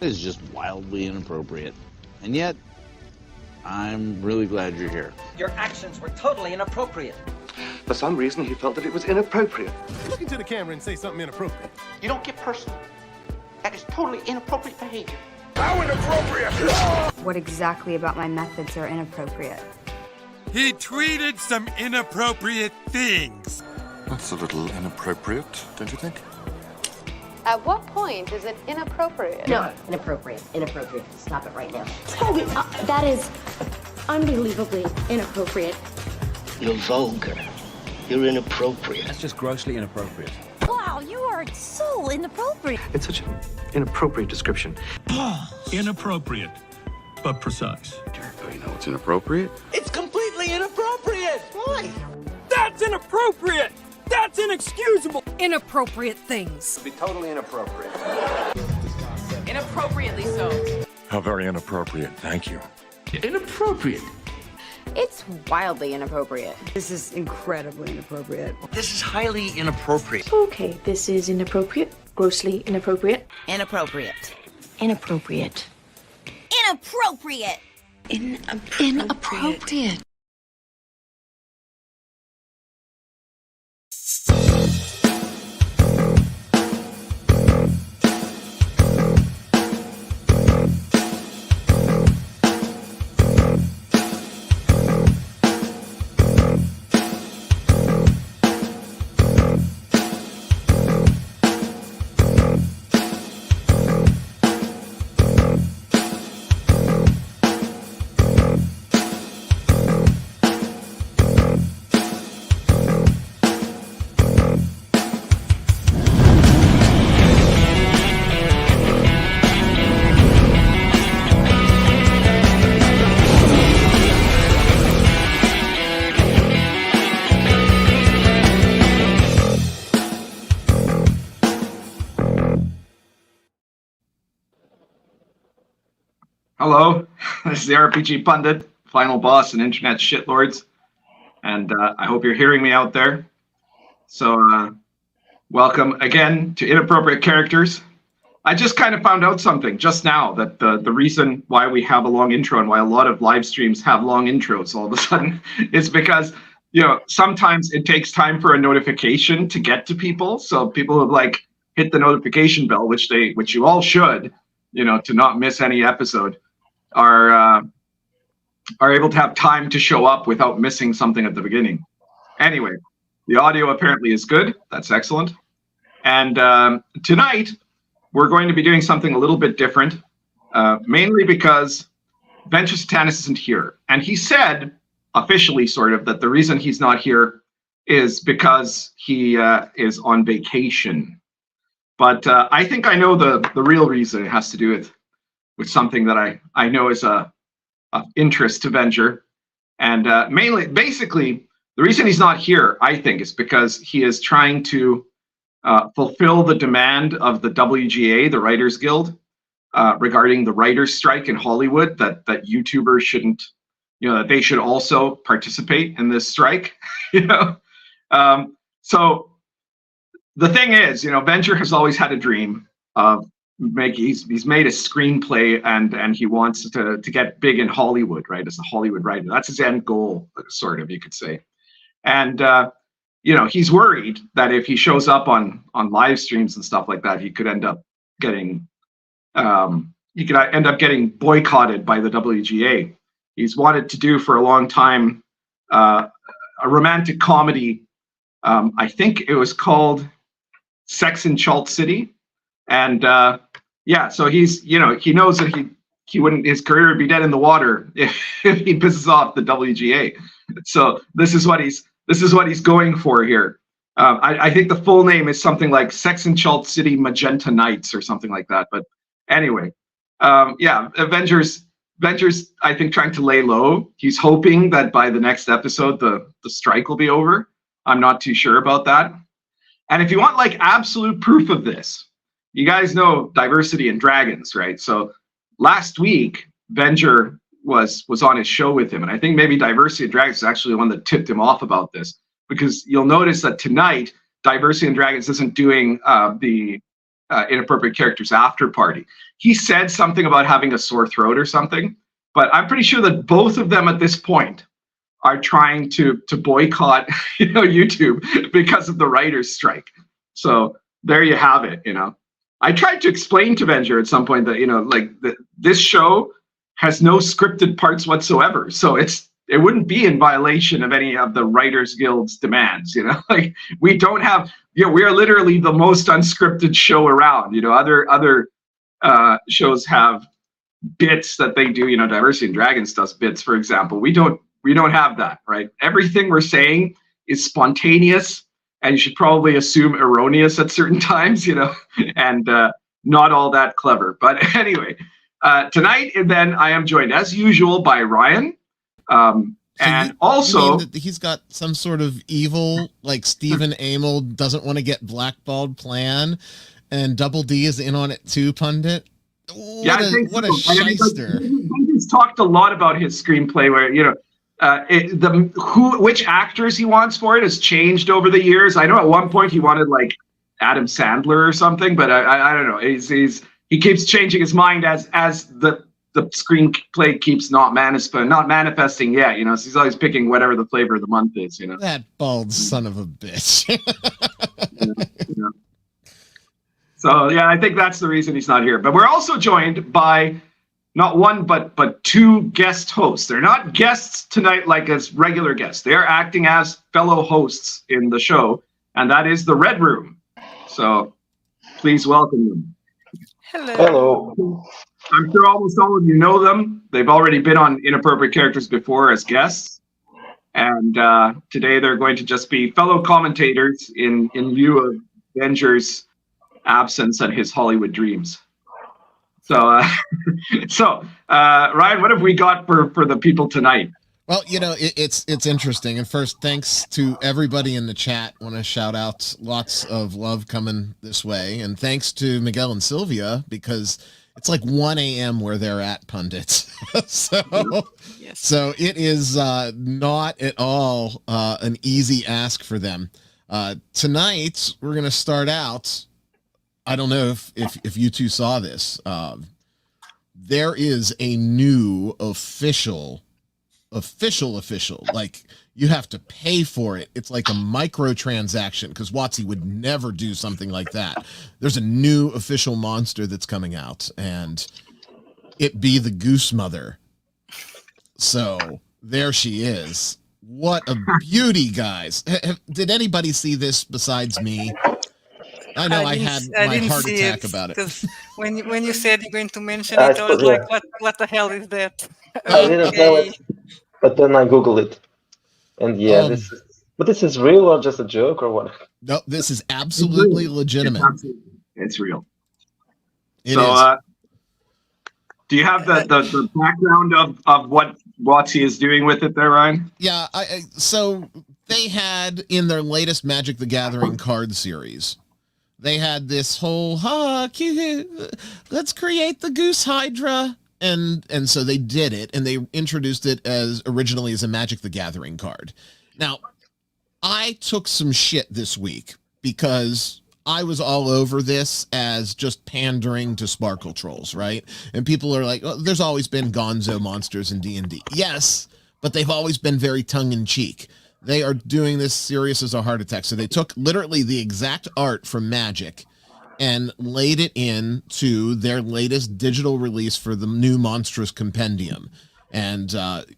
is just wildly inappropriate. And yet, I'm really glad you're here. Your actions were totally inappropriate. For some reason, he felt that it was inappropriate. Look into the camera and say something inappropriate. You don't get personal. That is totally inappropriate behavior. How inappropriate! What exactly about my methods are inappropriate? He tweeted some inappropriate things. That's a little inappropriate, don't you think? At what point is it inappropriate? No, inappropriate. Inappropriate. Stop it right now. Oh, that is unbelievably inappropriate. You're vulgar. You're inappropriate. That's just grossly inappropriate. Wow, you are so inappropriate. It's such an inappropriate description. Inappropriate, but precise. Oh, you know what's inappropriate? It's completely inappropriate! Why? That's inappropriate! That's inexcusable! Inappropriate things. Be totally inappropriate. Inappropriately so. How very inappropriate, thank you. Inappropriate. It's wildly inappropriate. This is incredibly inappropriate. This is highly inappropriate. Okay, this is inappropriate. Grossly inappropriate. Inappropriate. Inappropriate. Inappropriate. Inappropriate. Hello, this is the RPG Pundit, final boss and internet shitlords, and I hope you're hearing me out there. So, welcome again to Inappropriate Characters. I just kind of found out something just now, that the reason why we have a long intro and why a lot of live streams have long intros all of a sudden is because, you know, sometimes it takes time for a notification to get to people. So people who like hit the notification bell, which you all should, you know, to not miss any episode, are able to have time to show up without missing something at the beginning. Anyway, the audio apparently is good. That's excellent. And tonight, we're going to be doing something a little bit different, mainly because Venger Satanis isn't here. And he said, officially sort of, that the reason he's not here is because he is on vacation. But I think I know the real reason. It has to do with something that I know is of interest to Venger. And mainly, basically, the reason he's not here, I think, is because he is trying to fulfill the demand of the WGA, the Writers Guild, regarding the writers' strike in Hollywood, that YouTubers shouldn't, you know, that they should also participate in this strike, you know. So the thing is, you know, Venger has always had a dream of he's made a screenplay and he wants to get big in Hollywood, right, as a Hollywood writer. That's his end goal, sort of, you could say. And you know, he's worried that if he shows up on live streams and stuff like that, he could end up getting boycotted by the WGA. He's wanted to do for a long time a romantic comedy. I think it was called Sex in Chalt City. And yeah, so he's, you know, he knows that he wouldn't, his career would be dead in the water if he pisses off the WGA. So this is what he's going for here. I think the full name is something like Sex in Chalt City Magenta Nights or something like that. But anyway, yeah, Venger's, I think, trying to lay low. He's hoping that by the next episode, the strike will be over. I'm not too sure about that. And if you want like absolute proof of this, you guys know Diversity and Dragons, right? So last week, Venger was on his show with him. And I think maybe Diversity and Dragons is actually the one that tipped him off about this, because you'll notice that tonight, Diversity and Dragons isn't doing the Inappropriate Characters after party. He said something about having a sore throat or something, but I'm pretty sure that both of them at this point are trying to boycott, YouTube because of the writer's strike. So there you have it. I tried to explain to Venger at some point that this show has no scripted parts whatsoever, so it wouldn't be in violation of any of the Writers Guild's demands. We don't have. We are literally the most unscripted show around. Other shows have bits that they do. Diversity and Dragons does bits, for example. We don't have that, right? Everything we're saying is spontaneous, and you should probably assume erroneous at certain times, and not all that clever. But anyway, tonight, and then I am joined as usual by Ryan. And also, you mean that he's got some sort of evil, like Stephen Amell doesn't want to get blackballed plan, and Double D is in on it too, Pundit. What a shyster! He's talked a lot about his screenplay, where which actors he wants for it has changed over the years. I know at one point he wanted like Adam Sandler or something, but I don't know. He keeps changing his mind as the screenplay keeps not manifesting yet, so he's always picking whatever the flavor of the month is, That bald son of a bitch. So yeah, I think that's the reason he's not here. But we're also joined by not one but two guest hosts. They're not guests tonight like as regular guests. They are acting as fellow hosts in the show, and that is the Red Room. So please welcome them. Hello. I'm sure almost all of you know them. They've already been on Inappropriate Characters before as guests. And today they're going to just be fellow commentators in lieu of Venger's absence and his Hollywood dreams. So, Ryan, what have we got for the people tonight? Well, it's interesting. And first, thanks to everybody in the chat. I want to shout out lots of love coming this way. And thanks to Miguel and Silvia, because it's like 1 a.m. where they're at, pundits. So it is not at all an easy ask for them. Tonight, we're going to start out. I don't know if you two saw this. There is a new official, like you have to pay for it. It's like a microtransaction because WotC would never do something like that. There's a new official monster that's coming out, and it be the Goose Mother. So there she is. What a beauty, guys. Did anybody see this besides me? I know I had my heart attack about it. Because when you said you're going to mention it, I was like, what the hell is that? I didn't know it, but then I Googled it. And this is real or just a joke or what? No, this is absolutely legitimate. It's real. It is. Do you have the background of what WotC is doing with it there, Ryan? Yeah, so they had in their latest Magic the Gathering card series, they had this whole, let's create the Goose Hydra. And so they did it, and they introduced it originally as a Magic the Gathering card. Now, I took some shit this week because I was all over this as just pandering to Sparkle Trolls, right? And people are like, oh, there's always been gonzo monsters in D&D. Yes, but they've always been very tongue-in-cheek. They are doing this serious as a heart attack. So they took literally the exact art from Magic and laid it into their latest digital release for the new Monstrous Compendium. And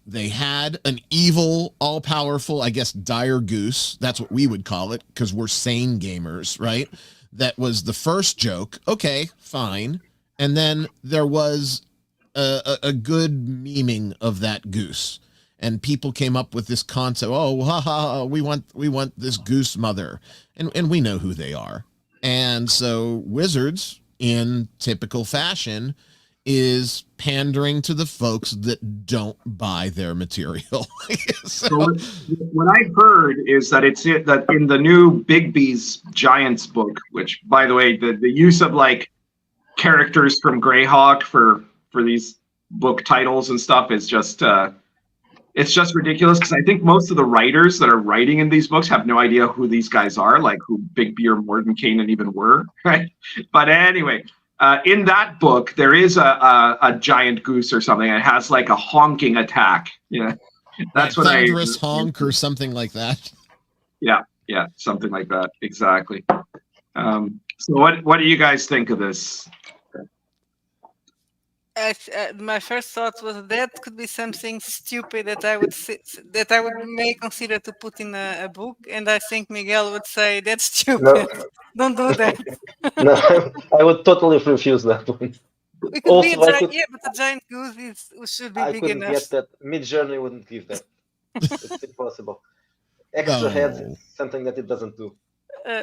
they had an evil, all-powerful, I guess, dire goose. That's what we would call it, because we're sane gamers, right? That was the first joke. Okay, fine. And then there was a good memeing of that goose. And people came up with this concept, we want this Goose Mother. And we know who they are. And so Wizards, in typical fashion, is pandering to the folks that don't buy their material. So what I've heard is that that in the new Bigby's Giants book, which, by the way, the use of like characters from Greyhawk for these book titles and stuff is just it's just ridiculous because I think most of the writers that are writing in these books have no idea who these guys are, like who Big Beer, Mordenkainen even were, right? But anyway, in that book, there is a giant goose or something. It has like a honking attack. Yeah, that's what thunderous honk or something like that. Yeah, something like that. Exactly. So what do you guys think of this? My first thought was that could be something stupid that I may consider to put in a book, and I think Miguel would say that's stupid. No. Don't do that. No, I would totally refuse that one. It could be a giant, but a giant goose should be big enough. I couldn't get that. Mid-Journey wouldn't give that. It's impossible. Extra heads is something that it doesn't do.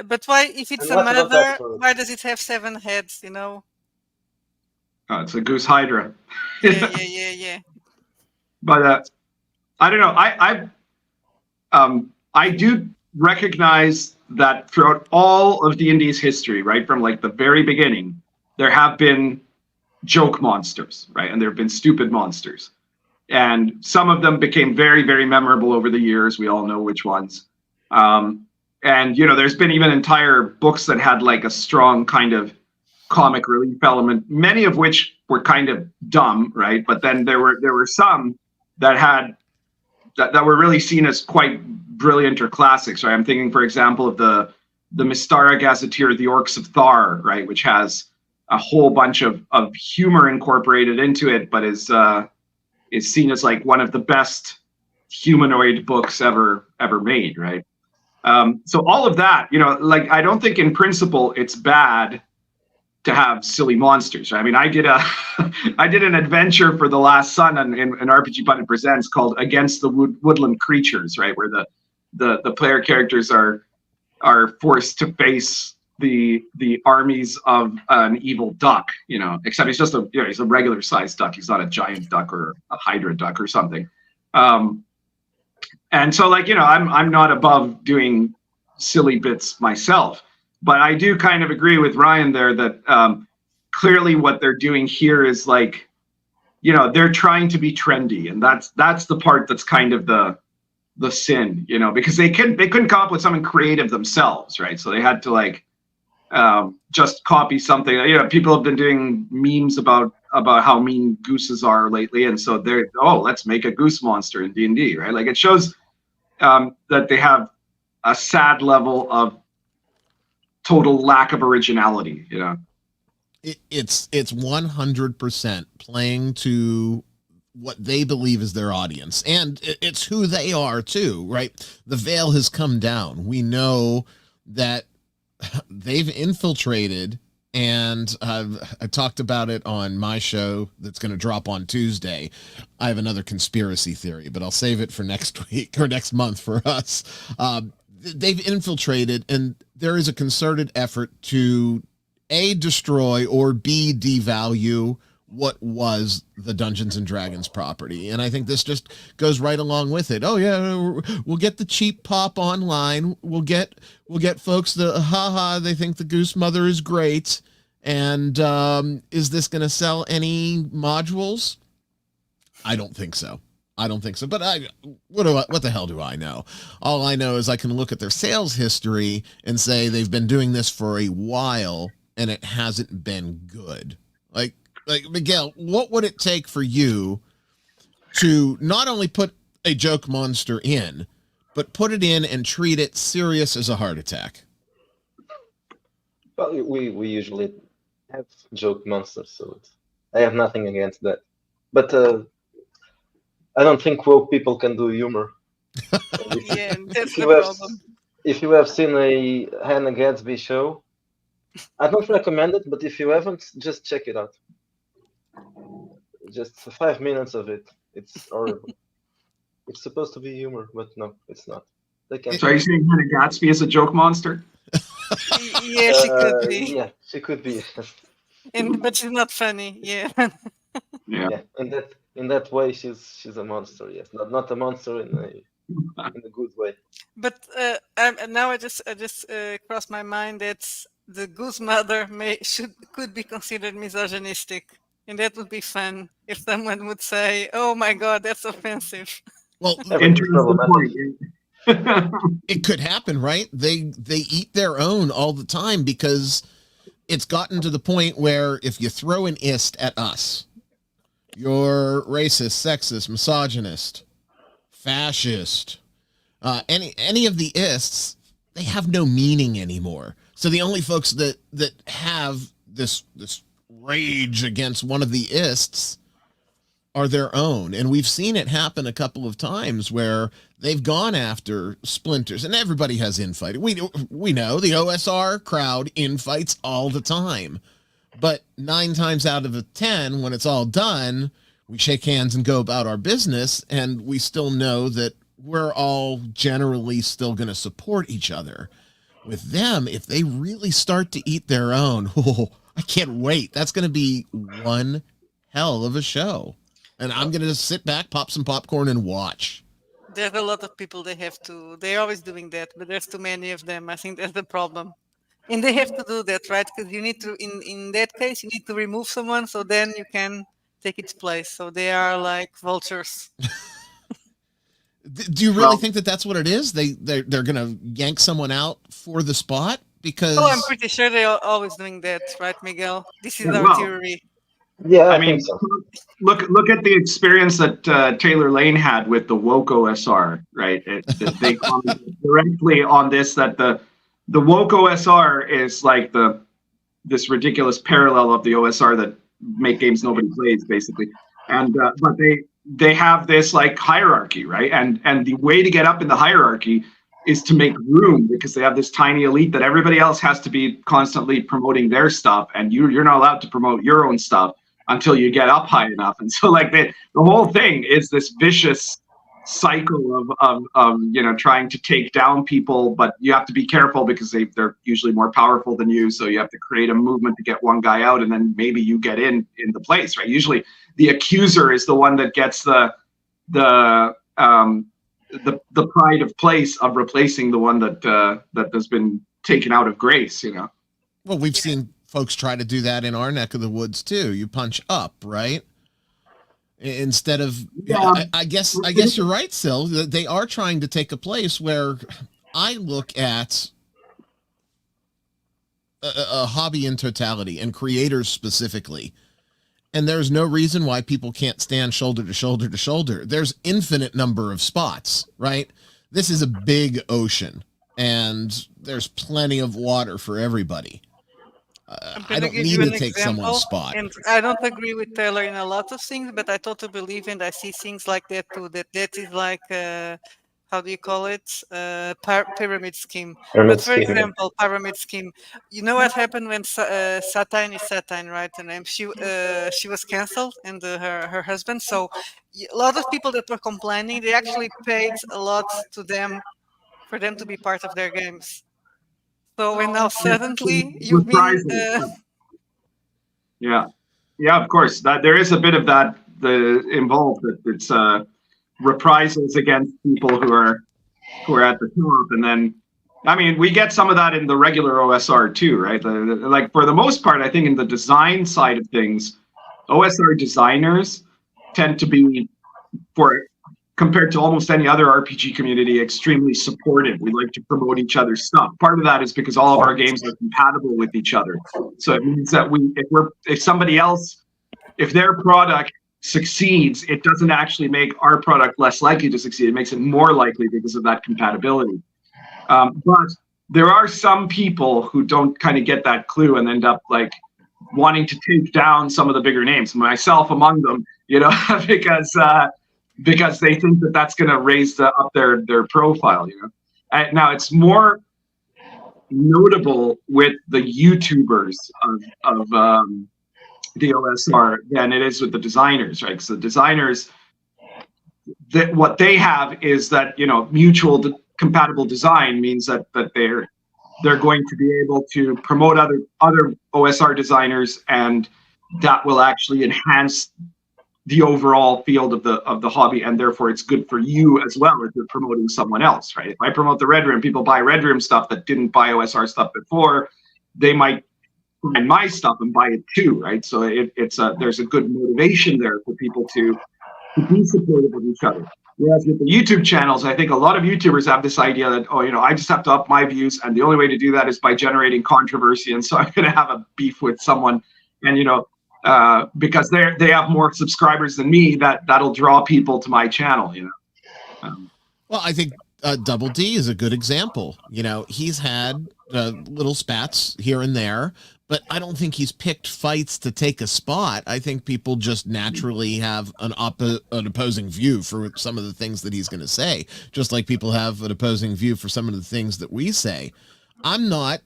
But why, if it's a mother, why does it have 7 heads? You know. Oh, it's a goose hydra. Yeah. But I don't know. I do recognize that throughout all of D&D's history, right, from like the very beginning, there have been joke monsters, right, and there have been stupid monsters, and some of them became very, very memorable over the years. We all know which ones. And there's been even entire books that had like a strong kind of comic relief element, many of which were kind of dumb, right? But then there were some that were really seen as quite brilliant or classics, right? I'm thinking, for example, of the Mystara Gazetteer, The Orcs of Thar, right, which has a whole bunch of humor incorporated into it, but is seen as like one of the best humanoid books ever made, right? So all of that, like I don't think in principle it's bad to have silly monsters. I mean, I did an adventure for the Last Sun in RPG Pundit Presents called Against the Woodland Creatures, right, where the player characters are forced to face the armies of an evil duck, except he's just he's a regular sized duck. He's not a giant duck or a hydra duck or something. And so like, I'm not above doing silly bits myself. But I do kind of agree with Ryan there that clearly what they're doing here is like, they're trying to be trendy, and that's the part that's kind of the sin, because they couldn't come up with something creative themselves, right? So they had to like just copy something. People have been doing memes about how mean gooses are lately, and so let's make a goose monster in D&D, right? Like it shows that they have a sad level of total lack of originality, It's 100% playing to what they believe is their audience, and it's who they are too, right? The veil has come down. We know that they've infiltrated, and I talked about it on my show that's going to drop on Tuesday. I have another conspiracy theory, but I'll save it for next week or next month for us. They've infiltrated, and there is a concerted effort to A, destroy, or B, devalue what was the Dungeons and Dragons property. And I think this just goes right along with it. Oh yeah, we'll get the cheap pop online. We'll get folks they think the Goose Mother is great. And is this going to sell any modules? I don't think so. But what the hell do I know? All I know is I can look at their sales history and say they've been doing this for a while and it hasn't been good. Like Miguel, what would it take for you to not only put a joke monster in, but put it in and treat it serious as a heart attack? Well, we usually have joke monsters, so I have nothing against that. But I don't think woke people can do humor. Yeah, that's the problem. If you have seen a Hannah Gadsby show, I don't recommend it, but if you haven't, just check it out. Just 5 minutes of it. It's horrible. It's supposed to be humor, but no, it's not. So are you saying Hannah Gadsby is a joke monster? Yeah, she could be. Yeah, she could be. But she's not funny. Yeah. Yeah. In that way, she's a monster. Yes, not a monster in a good way. But now I just crossed my mind that the Goose Mother could be considered misogynistic, and that would be fun if someone would say, "Oh my God, that's offensive." Well, it could happen, right? They eat their own all the time because it's gotten to the point where if you throw an ist at us, you're racist, sexist, misogynist, fascist, any of the ists, they have no meaning anymore. So the only folks that have this rage against one of the ists are their own. And we've seen it happen a couple of times where they've gone after splinters, and everybody has infighting. We know the OSR crowd infights all the time, but 9 times out of 10, when it's all done, we shake hands and go about our business, and we still know that we're all generally still going to support each other. With them, if they really start to eat their own, I can't wait. That's going to be one hell of a show. And I'm going to just sit back, pop some popcorn, and watch. There's a lot of people they're always doing that, but there's too many of them. I think that's the problem. And they have to do that, right? Because you need to, in that case, you need to remove someone so then you can take its place. So they are like vultures. Do you really think that that's what it is? They're going to yank someone out for the spot? Because I'm pretty sure they're always doing that, right, Miguel? This is our theory. Yeah, I mean, so. look at the experience that Taylor Lane had with the woke OSR, right? They commented directly on this, that the woke OSR is like this ridiculous parallel of the OSR that make games nobody plays, basically. And but they have this like hierarchy, right? And the way to get up in the hierarchy is to make room, because they have this tiny elite that everybody else has to be constantly promoting their stuff, and you're not allowed to promote your own stuff until you get up high enough. And so like the whole thing is this vicious cycle of trying to take down people, but you have to be careful because they're usually more powerful than you. So you have to create a movement to get one guy out, and then maybe you get in the place, right? Usually the accuser is the one that gets the pride of place of replacing the one that has been taken out of grace, Well, we've seen folks try to do that in our neck of the woods too. You punch up, right? Instead of, I guess you're right, Sil. They are trying to take a place where I look at a hobby in totality and creators specifically, and there's no reason why people can't stand shoulder to shoulder to shoulder. There's infinite number of spots, right? This is a big ocean, and there's plenty of water for everybody. I don't need to take someone's spot. And I don't agree with Taylor in a lot of things, but I totally believe and I see things like that too. That is like, how do you call it? Pyramid scheme. But for example, pyramid scheme. You know what happened when Satine is Satine, right? Her name. She was cancelled, and her husband. So a lot of people that were complaining, they actually paid a lot to them for them to be part of their games. So when now suddenly you've been, yeah, of course, that there is a bit of that involved. That it's reprisals against people who are at the top, and then I mean we get some of that in the regular OSR too, right? Like for the most part, I think in the design side of things, OSR designers tend to be, compared to almost any other RPG community, extremely supportive. We like to promote each other's stuff. Part of that is because all of our games are compatible with each other. So it means that if their product succeeds, it doesn't actually make our product less likely to succeed. It makes it more likely because of that compatibility. But there are some people who don't kind of get that clue and end up like wanting to take down some of the bigger names, myself among them, because they think that that's going to raise up their profile, Now it's more notable with the YouTubers of the OSR than it is with the designers, right? So the designers, that what they have is that mutual compatible design means that they're going to be able to promote other OSR designers, and that will actually enhance the overall field of the hobby, and therefore it's good for you as well if you're promoting someone else, right? If I promote the Red Room, people buy Red Room stuff that didn't buy OSR stuff before, they might find my stuff and buy it too, right? So there's a good motivation there for people to to be supportive of each other. Whereas with the YouTube channels, I think a lot of YouTubers have this idea that, oh, I just have to up my views, and the only way to do that is by generating controversy. And so I'm going to have a beef with someone, and because they have more subscribers than me, that'll draw people to my channel. Well, I think Double D is a good example. He's had little spats here and there, but I don't think he's picked fights to take a spot. I think people just naturally have an opposing view for some of the things that he's going to say, just like people have an opposing view for some of the things that we say. I'm not.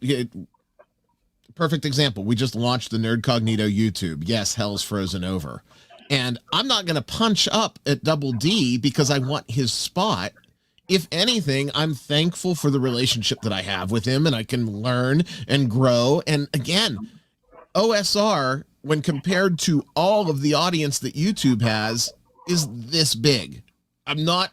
Perfect example. We just launched the Nerd Cognito YouTube. Yes, hell's frozen over. And I'm not going to punch up at Double D because I want his spot. If anything, I'm thankful for the relationship that I have with him, and I can learn and grow. And again, OSR, when compared to all of the audience that YouTube has, is this big. I'm not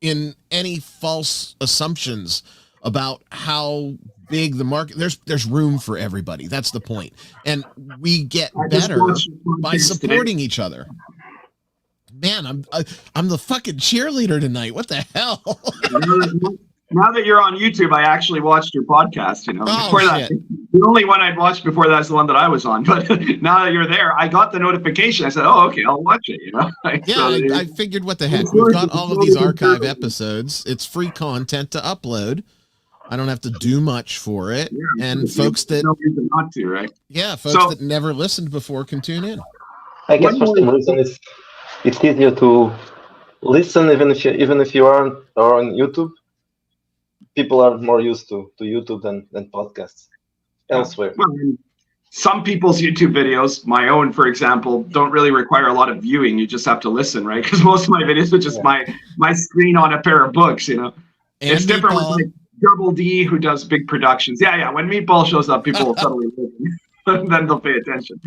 in any false assumptions about how big the market. There's room for everybody. That's the point. And we get better by supporting each other. Man, I'm the fucking cheerleader tonight. What the hell? Now that you're on YouTube, I actually watched your podcast. Before that, the only one I'd watched before that is the one that I was on. But now that you're there, I got the notification. I said, "Oh, okay, I'll watch it." I figured, what the heck? We've got all of these archive episodes. It's free content to upload. I don't have to do much for it. Yeah, and folks that no reason not to, right? Yeah, folks that never listened before can tune in. I guess for some reason it's easier to listen even if you aren't on YouTube. People are more used to YouTube than podcasts elsewhere. Well, some people's YouTube videos, my own, for example, don't really require a lot of viewing. You just have to listen, right? Because most of my videos are just my screen on a pair of books. And it's different with like Double D, who does big productions. Yeah. When Meatball shows up, people will suddenly listen. Then they'll pay attention.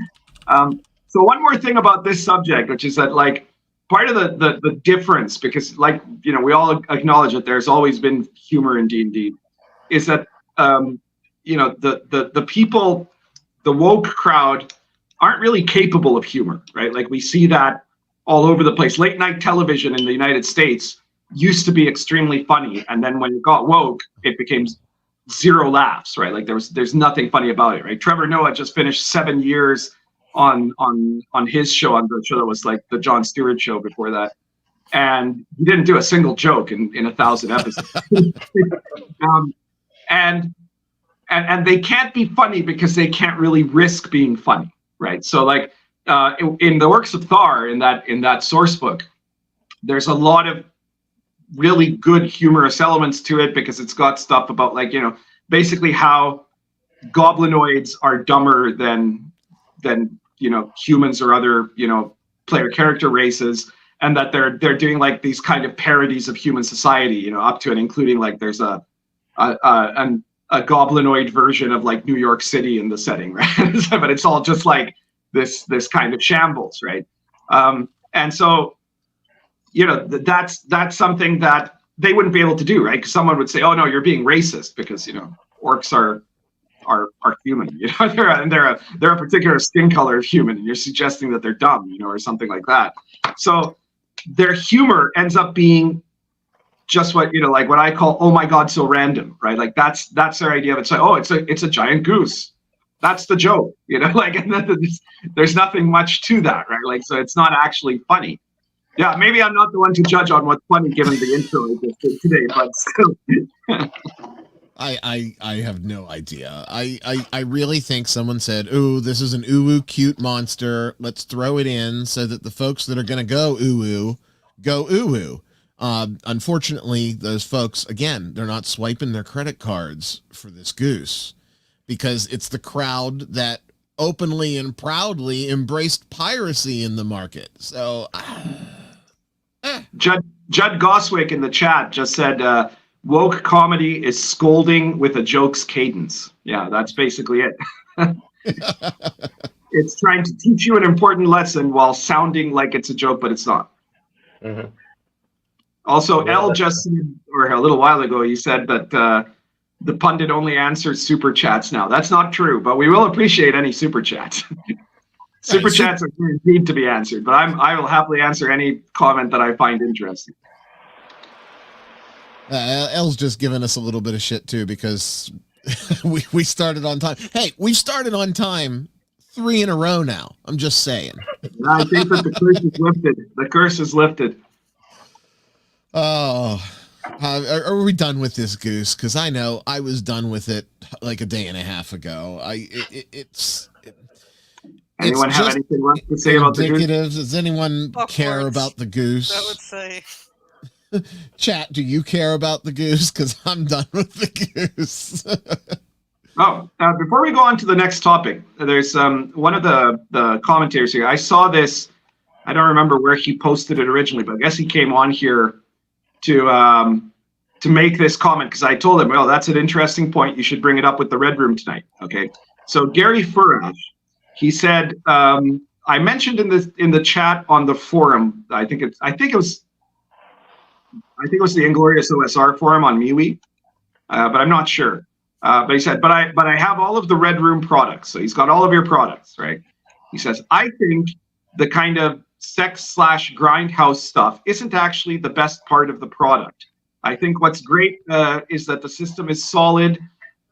So one more thing about this subject, which is that part of the difference, because we all acknowledge that there's always been humor in D&D, is that the people, the woke crowd, aren't really capable of humor, right? Like we see that all over the place. Late night television in the United States used to be extremely funny, and then when it got woke, it became zero laughs, right? Like there's nothing funny about it, right? Trevor Noah just finished 7 years on his show, on the show that was like the Jon Stewart show before that, and he didn't do a single joke in 1,000 episodes. And they can't be funny because they can't really risk being funny, right? So in the works of Thar, in that source book, there's a lot of really good humorous elements to it, because it's got stuff about basically how goblinoids are dumber than humans or other player character races, and that they're doing these kind of parodies of human society, up to and including there's a goblinoid version of New York City in the setting, right? But it's all just this kind of shambles, right? And so that's something that they wouldn't be able to do, right? Because someone would say, "Oh no, you're being racist because orcs are human, they're a particular skin color of human, and you're suggesting that they're dumb, or something like that." So their humor ends up being just what what I call "oh my god, so random," right? That's their idea of it. So it's a giant goose. That's the joke, and then there's nothing much to that, right? So it's not actually funny. Yeah, maybe I'm not the one to judge on what's funny given the intro I just did today, but still. I have no idea. I really think someone said, "Ooh, this is an cute monster. Let's throw it in so that the folks that are going to go ooh. Unfortunately, those folks, again, they're not swiping their credit cards for this goose, because it's the crowd that openly and proudly embraced piracy in the market. So, Judd Goswick in the chat just said, woke comedy is scolding with a joke's cadence. Yeah, that's basically it. It's trying to teach you an important lesson while sounding like it's a joke, but it's not. Mm-hmm. Also, El just said, or a little while ago, he said that the pundit only answers super chats now. That's not true, but we will appreciate any super chats. Super chats are guaranteed to be answered, but I will happily answer any comment that I find interesting. Elle's just giving us a little bit of shit too because we started on time. Hey, we've started on time 3 in a row now. I'm just saying. I think that the curse is lifted. The curse is lifted. Oh, are we done with this, Goose? Because I know I was done with it like a day and a half ago. Anyone have anything left to say about the goose? Does anyone care about the goose? I would say. Chat, do you care about the goose? Because I'm done with the goose. Before we go on to the next topic, there's one of the commentators here. I saw this. I don't remember where he posted it originally, but I guess he came on here to make this comment because I told him, well, that's an interesting point. You should bring it up with the Red Room tonight. Okay. So Gary Furash, he said, I mentioned in the chat on the forum. I think it was the Inglorious OSR forum on MeWe, but I'm not sure. But he said, but I have all of the Red Room products. So he's got all of your products, right? He says, I think the kind of sex/grindhouse stuff isn't actually the best part of the product. I think what's great is that the system is solid.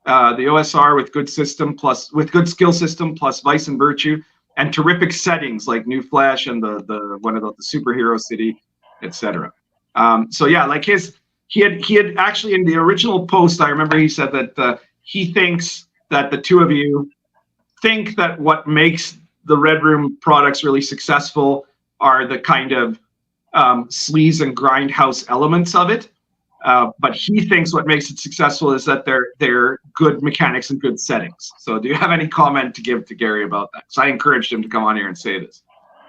The OSR with good skill system plus vice and virtue, and terrific settings like New Flesh and the superhero city, etc. So yeah, like he had actually in the original post, I remember he said that he thinks that the two of you think that what makes the Red Room products really successful are the kind of sleaze and grindhouse elements of it. But he thinks what makes it successful is that they're good mechanics and good settings. So do you have any comment to give to Gary about that? So I encouraged him to come on here and say this.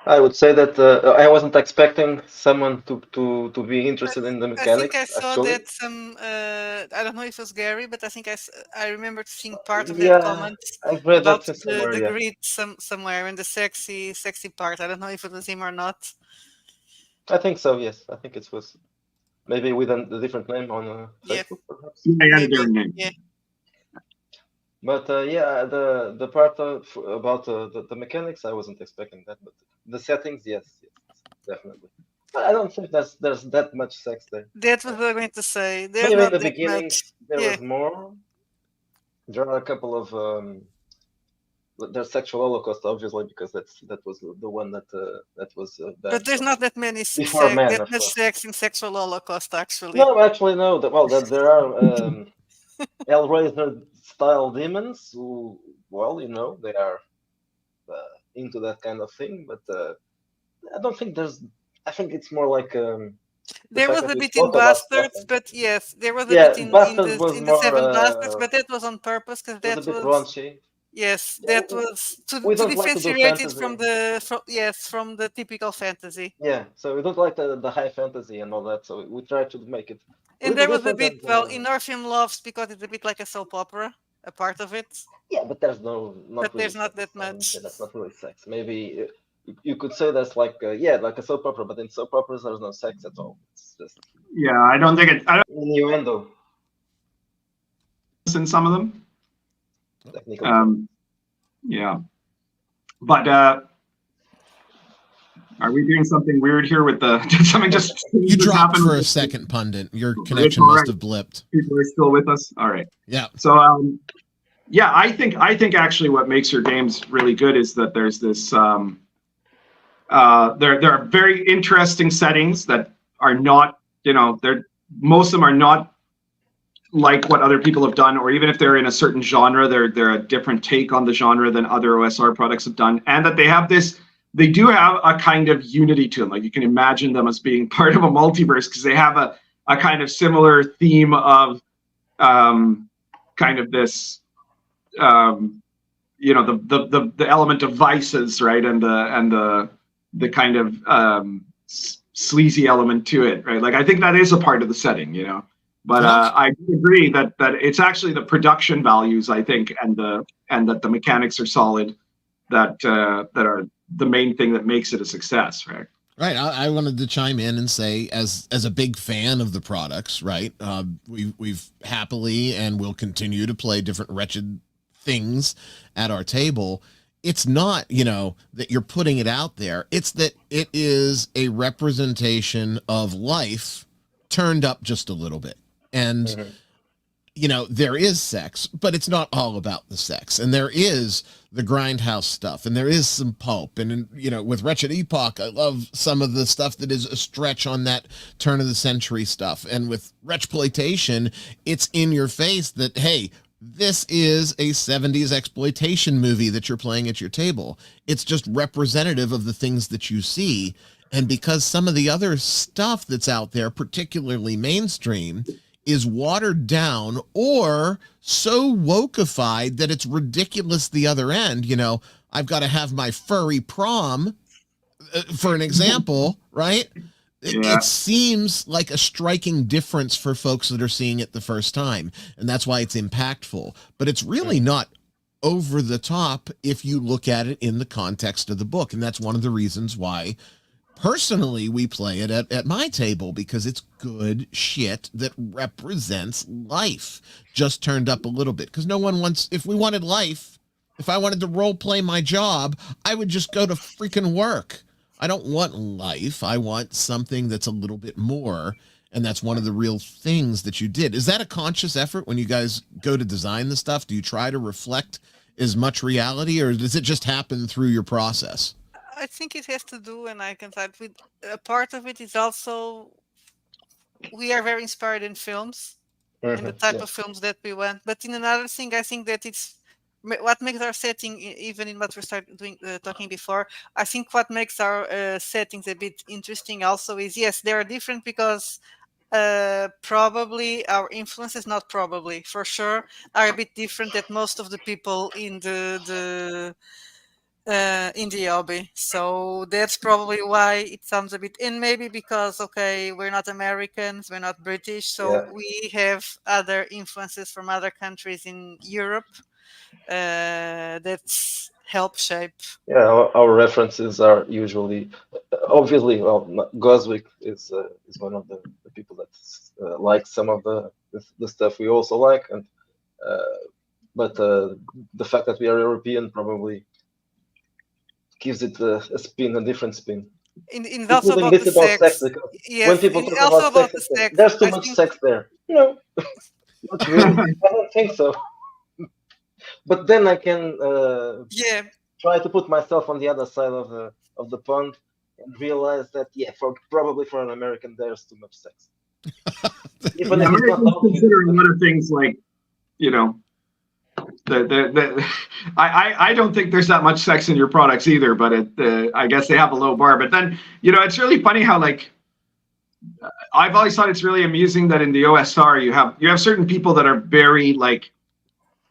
I would say that I wasn't expecting someone to be interested in the mechanics. I think I saw actually. that some. I don't know if it was Gary, but I think I remember seeing part of that comment I've read about that somewhere, the grid somewhere in the sexy part. I don't know if it was him or not. I think so. Yes, I think it was maybe with a different name on Facebook, perhaps. Yeah. But the part about the mechanics, I wasn't expecting that. But the settings, yes, definitely. But I don't think there's that much sex there. That's what we're going to say. There's Maybe not in the that beginning much. there was more. There are a couple of there's sexual holocaust, obviously, because that was the one that was. But there's not that many sex in sexual holocaust, actually. No, actually, no. There are Hellraiser style demons who, they are into that kind of thing, but I don't think there's. I think it's more like. There was a bit in Bastards, but yes, there was a bit in the Seven Bastards, but that was on purpose because that was. A bit raunchy. Yes, that was to differentiate it from the typical fantasy. Yeah, so we don't like the high fantasy and all that, so we try to make it. And there was a bit, in Orpheum Loves, because it's a bit like a soap opera, a part of it. Yeah, but there's there's not that much. That's not really sex. Maybe you could say that's like like a soap opera, but in soap operas there's no sex at all. It's just I don't think it. Innuendo. In some of them. But are we doing something weird here with the? Did something just? You dropped for a second, Pundit. Your connection must have blipped. People are still with us. All right. Yeah. So I think actually what makes your games really good is that there's this. There are very interesting settings that are not. Most of them are not like what other people have done, or even if they're in a certain genre, they're a different take on the genre than other OSR products have done, and that they do have a kind of unity to them. Like you can imagine them as being part of a multiverse because they have a kind of similar theme of kind of this, the element of vices, right, and the kind of sleazy element to it, right? Like I think that is a part of the setting, But I agree that it's actually the production values, I think, and that the mechanics are solid, that are the main thing that makes it a success, right? Right. I wanted to chime in and say, as a big fan of the products, right? We've happily and will continue to play different Wretched things at our table. it's not, that you're putting it out there. It's that it is a representation of life turned up just a little bit. And, there is sex, but it's not all about the sex. And there is the grindhouse stuff, and there is some pulp. And, with Wretched Epoch, I love some of the stuff that is a stretch on that turn of the century stuff. And with Wretchploitation, it's in your face that, hey, this is a 70s exploitation movie that you're playing at your table. It's just representative of the things that you see. And because some of the other stuff that's out there, particularly mainstream, is watered down or so wokeified that it's ridiculous the other end. I've got to have my furry prom, for an example, right? It seems like a striking difference for folks that are seeing it the first time, and that's why it's impactful. But it's really not over the top if you look at it in the context of the book, and that's one of the reasons why personally we play it at my table, because it's good shit that represents life, just turned up a little bit. Because no one wants, if we wanted life, if I wanted to role play my job, I would just go to freaking work. I don't want life. I want something that's a little bit more. And that's one of the real things that you did. Is that a conscious effort when you guys go to design the stuff? Do you try to reflect as much reality, or does it just happen through your process? I think it has to do, and I can start with a part of it is also we are very inspired in films and the type of films that we want. But in another thing, I think that it's what makes our setting, even in what we started doing, talking before, I think what makes our settings a bit interesting also is, yes, they are different because probably our influences, not probably, for sure, are a bit different than most of the people in the hobby. So that's probably why it sounds a bit, and maybe because, okay, we're not Americans, we're not British, so we have other influences from other countries in Europe that's help shape. Our references are usually, obviously, Goswick is one of the people that like some of the stuff we also like, and but the fact that we are European probably gives it a spin, a different spin. It's also about the sex. Yes, when people talk about sex, there's too much sex there. No, not really. I don't think so. But then I can try to put myself on the other side of the pond and realize that probably for an American there's too much sex. Even if Americans consider a lot of things like, I don't think there's that much sex in your products either, but I guess they have a low bar. But then, it's really funny how, like, I've always thought it's really amusing that in the OSR you have certain people that are very, like,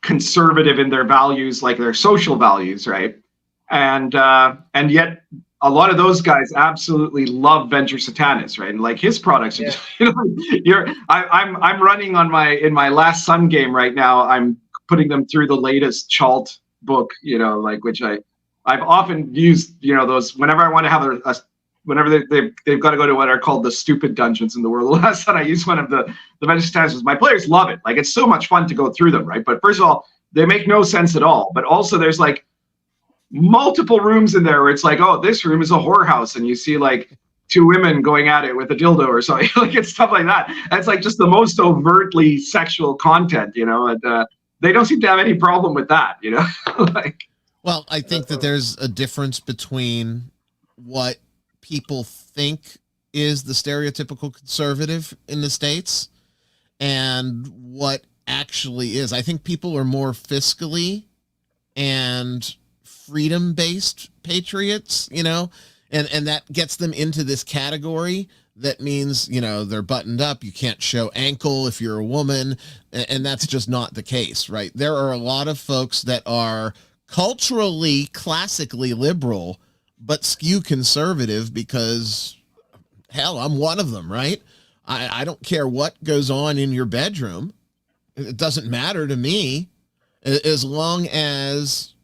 conservative in their values, like their social values, right? And yet a lot of those guys absolutely love Venger Satanis, right? And like his products, I'm running on in my last Sun game right now. I'm putting them through the latest Chalt book, which I've often used, those whenever I want to have whenever they've got to go to what are called the stupid dungeons in the world. The last time I used one of the Venger Satanis, my players love it. Like, it's so much fun to go through them, right? But first of all, they make no sense at all. But also there's like multiple rooms in there where it's like, oh, this room is a whorehouse, and you see like two women going at it with a dildo or something. Like, it's stuff like that. That's like just the most overtly sexual content, and they don't seem to have any problem with that, like. Well, I think that there's a difference between what people think is the stereotypical conservative in the States and what actually is. I think people are more fiscally and freedom-based patriots, and that gets them into this category that means, they're buttoned up. You can't show ankle if you're a woman, and that's just not the case, right? There are a lot of folks that are culturally, classically liberal, but skew conservative because, hell, I'm one of them, right? I don't care what goes on in your bedroom. It doesn't matter to me as long as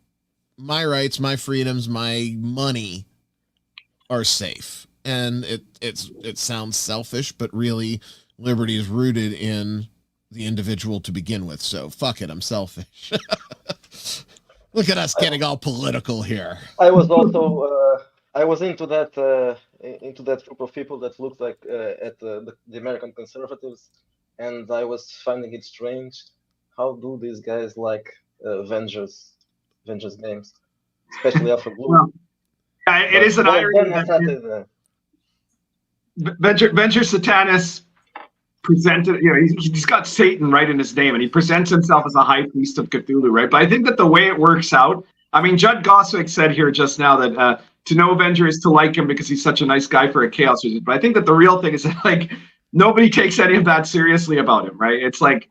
my rights, my freedoms, my money are safe. And it sounds selfish, but really liberty is rooted in the individual to begin with. So fuck it, I'm selfish. Look at us getting all political here. I was also I was into that group of people that looked like at the American conservatives, and I was finding it strange. How do these guys like Vengeance games, especially after Blue? Well, it is an irony that Venger Satanas presented, he's got Satan right in his name, and he presents himself as a high priest of Cthulhu, right? But I think that the way it works out, I mean, Judd Goswick said here just now that to know Venger is to like him because he's such a nice guy for a chaos wizard. But I think that the real thing is that, like, nobody takes any of that seriously about him, right? It's like,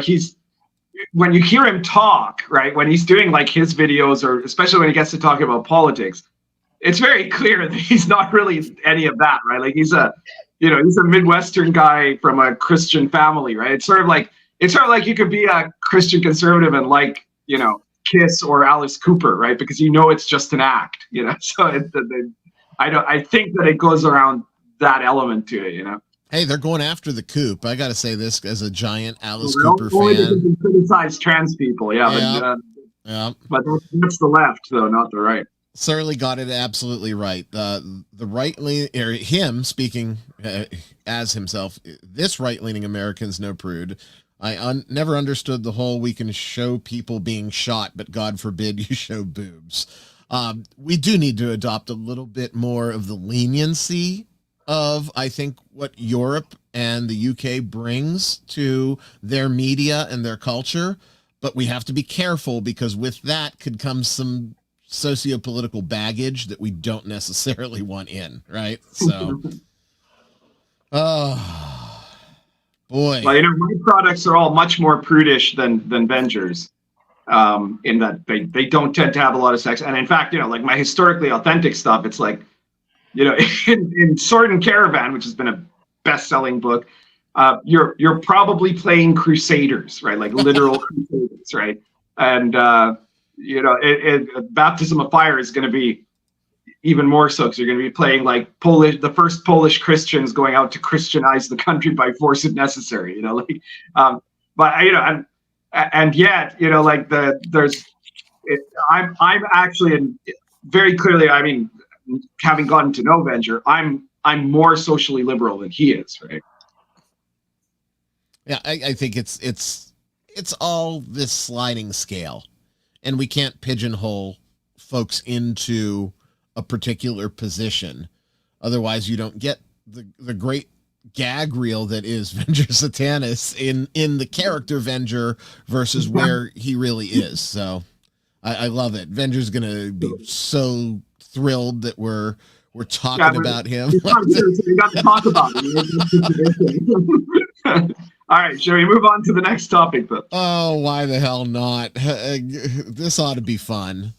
he's, when you hear him talk, right, when he's doing like his videos, or especially when he gets to talking about politics, it's very clear that he's not really any of that, right? Like he's a Midwestern guy from a Christian family, right? It's sort of like you could be a Christian conservative and like, Kiss or Alice Cooper, right? Because it's just an act, So I think that it goes around that element to it, Hey, they're going after the Coop. I got to say this as a giant Alice Well, Cooper only fan. because they criticize trans people, Yeah. But that's the left, though, not the right. Certainly got it absolutely right. The right-leaning, or him speaking as himself, this right-leaning American's no prude. I never understood the whole we can show people being shot, but God forbid you show boobs. We do need to adopt a little bit more of the leniency of, I think, what Europe and the UK brings to their media and their culture. But we have to be careful, because with that could come some socio-political baggage that we don't necessarily want in, right? So, oh, boy. Well, my products are all much more prudish than Venger's, in that they don't tend to have a lot of sex. And in fact, like my historically authentic stuff, it's like, in Sword and Caravan, which has been a best-selling book, you're probably playing crusaders, right? Like literal crusaders, right? And Baptism of Fire is going to be even more so, because you're going to be playing like the first Polish Christians going out to Christianize the country by force if necessary. And yet, I'm actually very clearly, I mean, having gotten to know Venger, I'm more socially liberal than he is, right? Yeah, I think it's all this sliding scale, and we can't pigeonhole folks into a particular position. Otherwise, you don't get the great gag reel that is Venger Satanas in the character Venger versus where he really is. So I love it. Venger's gonna be so thrilled that we're talking about him. We got to talk about it. All right, shall we move on to the next topic, though? Oh, why the hell not? This ought to be fun.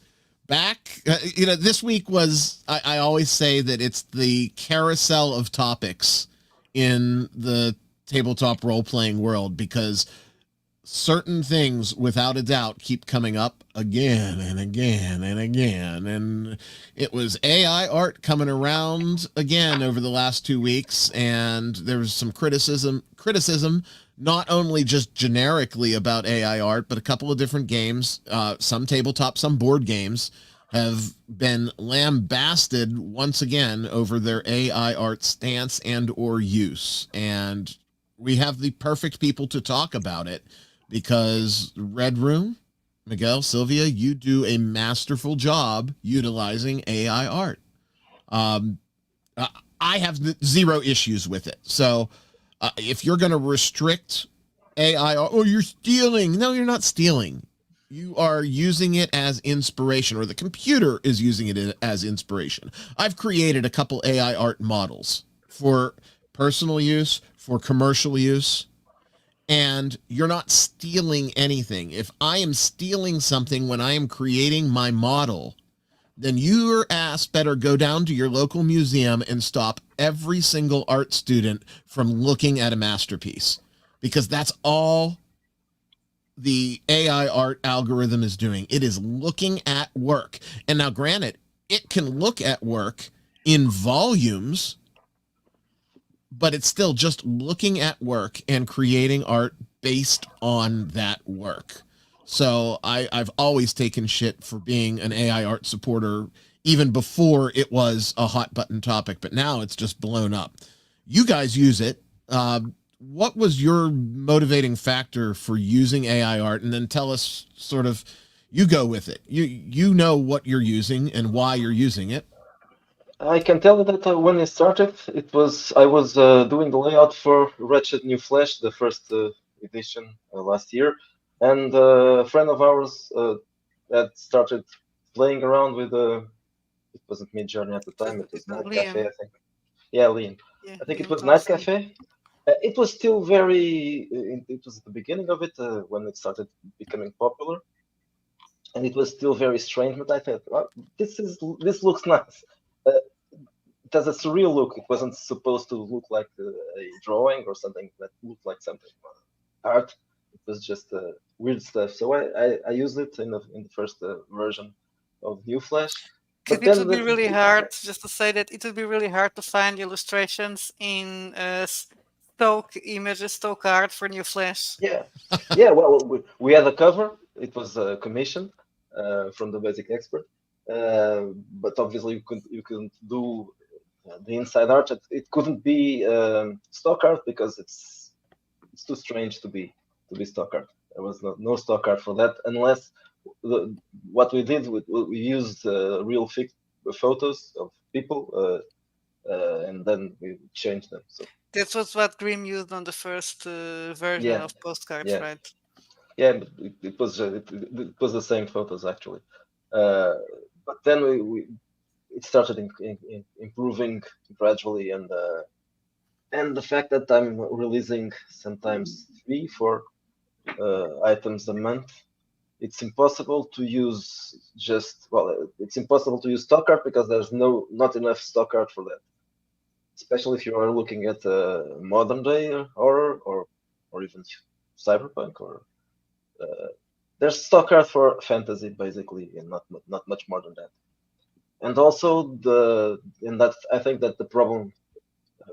Back, this week was, I always say that it's the carousel of topics in the tabletop role-playing world, because certain things, without a doubt, keep coming up again and again and again. And it was AI art coming around again over the last 2 weeks, and there was some criticism, not only just generically about AI art, but a couple of different games, some tabletop, some board games, have been lambasted once again over their AI art stance and or use. And we have the perfect people to talk about it, because Red Room, Miguel, Silvia, you do a masterful job utilizing AI art. I have zero issues with it. So if you're going to restrict AI, you're stealing. No, you're not stealing. You are using it as inspiration, or the computer is using it as inspiration. I've created a couple AI art models for personal use, for commercial use, and you're not stealing anything. If I am stealing something when I am creating my model, then your ass better go down to your local museum and stop every single art student from looking at a masterpiece, because that's all the AI art algorithm is doing. It is looking at work. And now, granted, it can look at work in volumes, but it's still just looking at work and creating art based on that work. So I've always taken shit for being an AI art supporter, even before it was a hot button topic, but now it's just blown up. You guys use it. What was your motivating factor for using AI art? And then tell us sort of, you go with it. You know what you're using and why you're using it. I can tell you that when it started, I was doing the layout for Wretched New Flash, the first edition last year, and a friend of ours that started playing around with it wasn't Midjourney at the time, it was Night Cafe, I think. Yeah, Liam. Yeah, I think it was Night Cafe. It was still it was the beginning of it when it started becoming popular, and it was still very strange. But I thought, well, this looks nice. It has a surreal look. It wasn't supposed to look like a drawing or something that looked like something art. It was just weird stuff. So I used it in the first version of New Flash. Because it would be really hard, just to say that it would be really hard to find illustrations in stock images, stock art for New Flash. Yeah, yeah. Well, we had a cover. It was commissioned from the Basic Expert, but obviously you couldn't do the inside art. It couldn't be stock art because it's too strange to be stock art. There was no stock art for that unless. What we did, we used real photos of people, and then we changed them. So that was what Grimm used on the first version of Postcards, right? Yeah, but it was the same photos actually. But then it started improving gradually, and the fact that I'm releasing sometimes 3-4 items a month. It's impossible to use it's impossible to use stock art because there's not enough stock art for that. Especially if you are looking at modern day horror or even cyberpunk or there's stock art for fantasy basically, and not much more than that. And also I think that the problem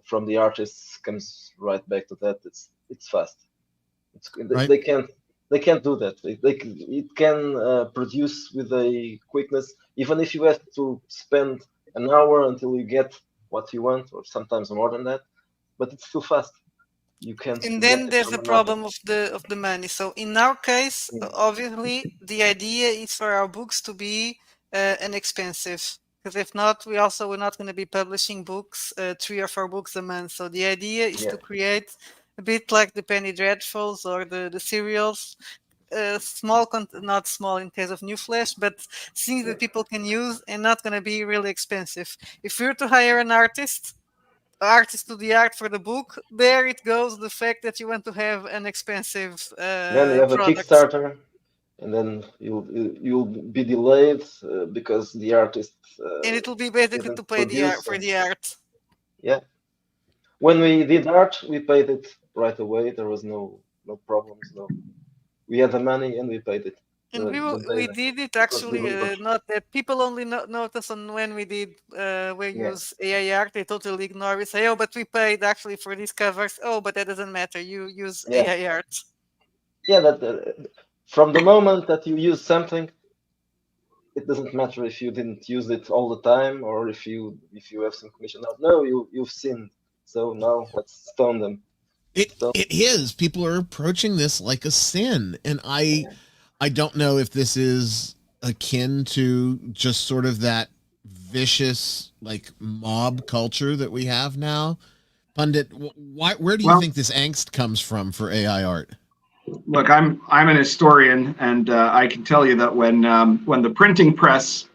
from the artists comes right back to that. It's fast. Right. They can't do that. It can produce with a quickness, even if you have to spend an hour until you get what you want, or sometimes more than that. But it's too fast. You can't. And then there's the problem of the money. So in our case, obviously, the idea is for our books to be inexpensive. Because if not, we're not going to be publishing books, 3 or 4 books a month. So the idea is to create a bit like the Penny Dreadfuls or the serials, not small in case of New Flash, but things that people can use and not going to be really expensive. If you're to hire an artist to the art for the book, there it goes, the fact that you want to have an expensive then you have product. A Kickstarter, and then you'll be delayed because the artist and it will be basically to pay for the art. Yeah. When we did art, we paid it right away. There was no problems. We had the money and we paid it. And we did it actually. Not that people only notice on when we did use AI art. They totally ignore. We say, "Oh, but we paid actually for these covers." Oh, but that doesn't matter. You use AI art. Yeah, that from the moment that you use something, it doesn't matter if you didn't use it all the time or if you have some commission. No, you've sinned. So now let's stone them. It is. People are approaching this like a sin, and I don't know if this is akin to just sort of that vicious like mob culture that we have now. Pundit, where do you think this angst comes from for AI art? Look, I'm an historian, and I can tell you that when the printing press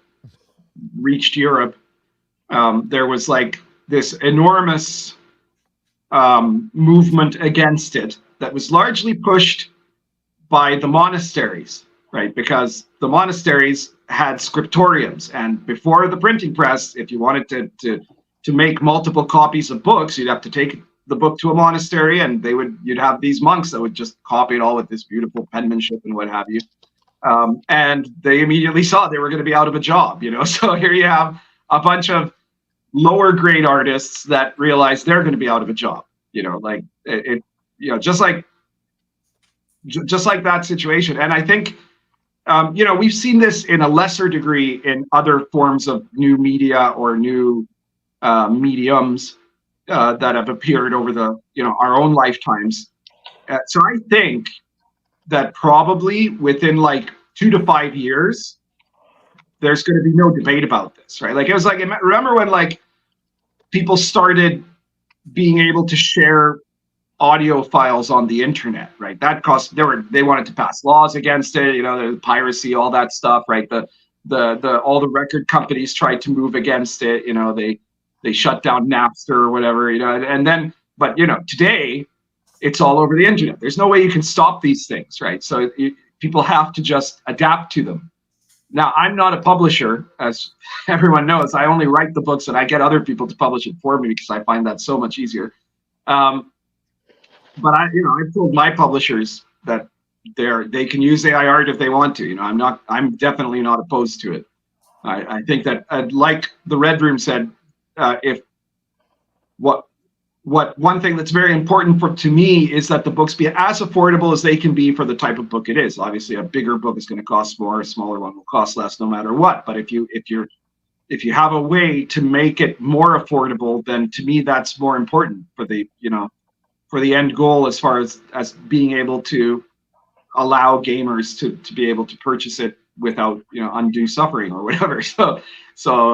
reached Europe, there was like this enormous movement against it that was largely pushed by the monasteries, right? Because the monasteries had scriptoriums, and before the printing press, if you wanted to make multiple copies of books, you'd have to take the book to a monastery, and you'd have these monks that would just copy it all with this beautiful penmanship and what have you. And they immediately saw they were going to be out of a job, So here you have a bunch of lower grade artists that realize they're going to be out of a job, just like that situation. And I think we've seen this in a lesser degree in other forms of new media or new mediums that have appeared over the, our own lifetimes. So I think that probably within like 2 to 5 years, there's going to be no debate about this, right? Like, it was like, remember when like people started being able to share audio files on the internet, right? That cost, they wanted to pass laws against it, the piracy, all that stuff, right? All the record companies tried to move against it, they shut down Napster or whatever, and then, but today it's all over the internet. There's no way you can stop these things, right? So people have to just adapt to them. Now, I'm not a publisher, as everyone knows. I only write the books and I get other people to publish it for me because I find that so much easier. But I've told my publishers that they can use AI art if they want to. I'm definitely not opposed to it. I think that, like the Red Room said, one thing that's very important to me is that the books be as affordable as they can be for the type of book it is. Obviously, a bigger book is going to cost more, a smaller one will cost less, no matter what. But if you have a way to make it more affordable, then to me that's more important for the end goal, as far as being able to allow gamers to be able to purchase it without undue suffering or whatever. So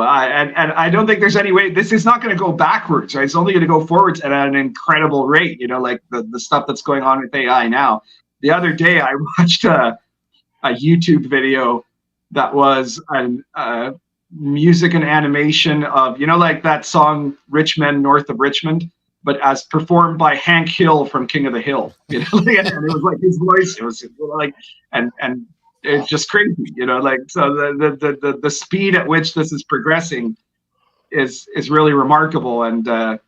I don't think there's any way. This is not going to go backwards, right? It's only going to go forwards at an incredible rate. Like the stuff that's going on with AI now. The other day I watched a YouTube video that was a music and animation of like that song "Rich Men North of Richmond," but as performed by Hank Hill from King of the Hill. And it was like his voice. It was like and it's just crazy, so the speed at which this is progressing is really remarkable. And I'm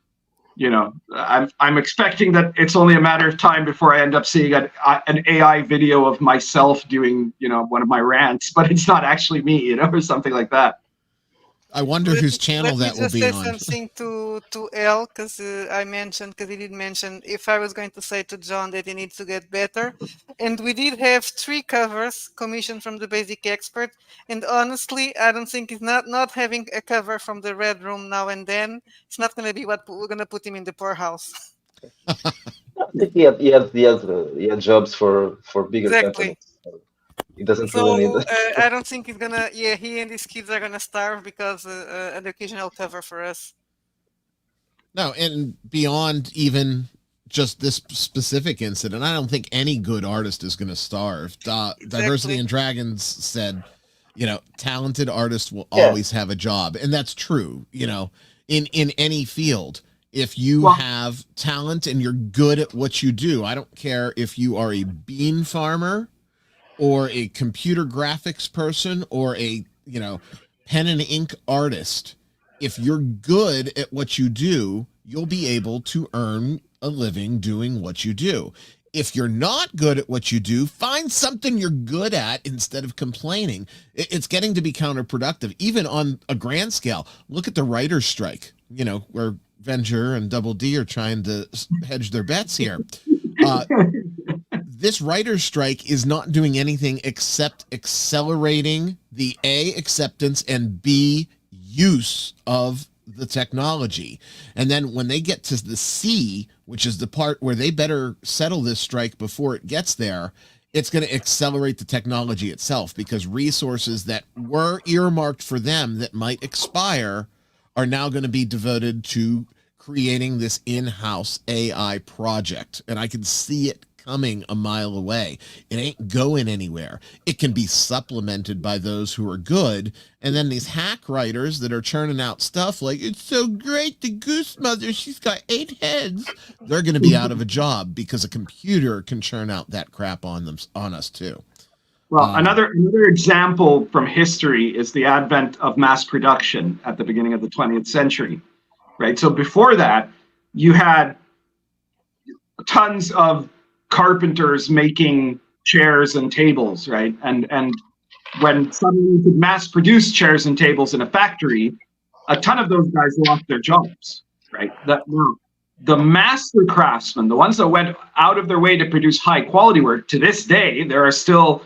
expecting that it's only a matter of time before I end up seeing an AI video of myself doing one of my rants, but it's not actually me, or something like that. I wonder whose channel that will be on. Let me just say something to L, because he did mention if I was going to say to John that he needs to get better. And we did have 3 covers commissioned from the Basic Expert. And honestly, I don't think it's not having a cover from the Red Room now and then. It's not going to be what we're going to put him in the poorhouse. He had jobs for bigger companies. He doesn't really need it. I don't think he's gonna. Yeah, he and his kids are gonna starve because an occasional cover for us. No, and beyond even just this specific incident, I don't think any good artist is going to starve. Diversity and Dragons said, talented artists will always have a job, and that's true. In any field, if you have talent and you're good at what you do, I don't care if you are a bean farmer or a computer graphics person or a pen and ink artist. If you're good at what you do, you'll be able to earn a living doing what you do. If you're not good at what you do, find something you're good at instead of complaining. It's getting to be counterproductive, even on a grand scale. Look at the writer's strike, where Venger and Double D are trying to hedge their bets here. This writer's strike is not doing anything except accelerating the A, acceptance, and B, use of the technology. And then when they get to the C, which is the part where they better settle this strike before it gets there, it's going to accelerate the technology itself, because resources that were earmarked for them that might expire are now going to be devoted to creating this in-house AI project. And I can see it coming a mile away. It ain't going anywhere. It can be supplemented by those who are good, and then these hack writers that are churning out stuff like, it's so great, the goose mother, she's got 8 heads. They're going to be out of a job because a computer can churn out that crap on us too. Well, another example from history is the advent of mass production at the beginning of the 20th century, right? So before that, you had tons of carpenters making chairs and tables, right? And when suddenly you could mass produce chairs and tables in a factory, a ton of those guys lost their jobs, right? The master craftsmen, the ones that went out of their way to produce high quality work, to this day, there are still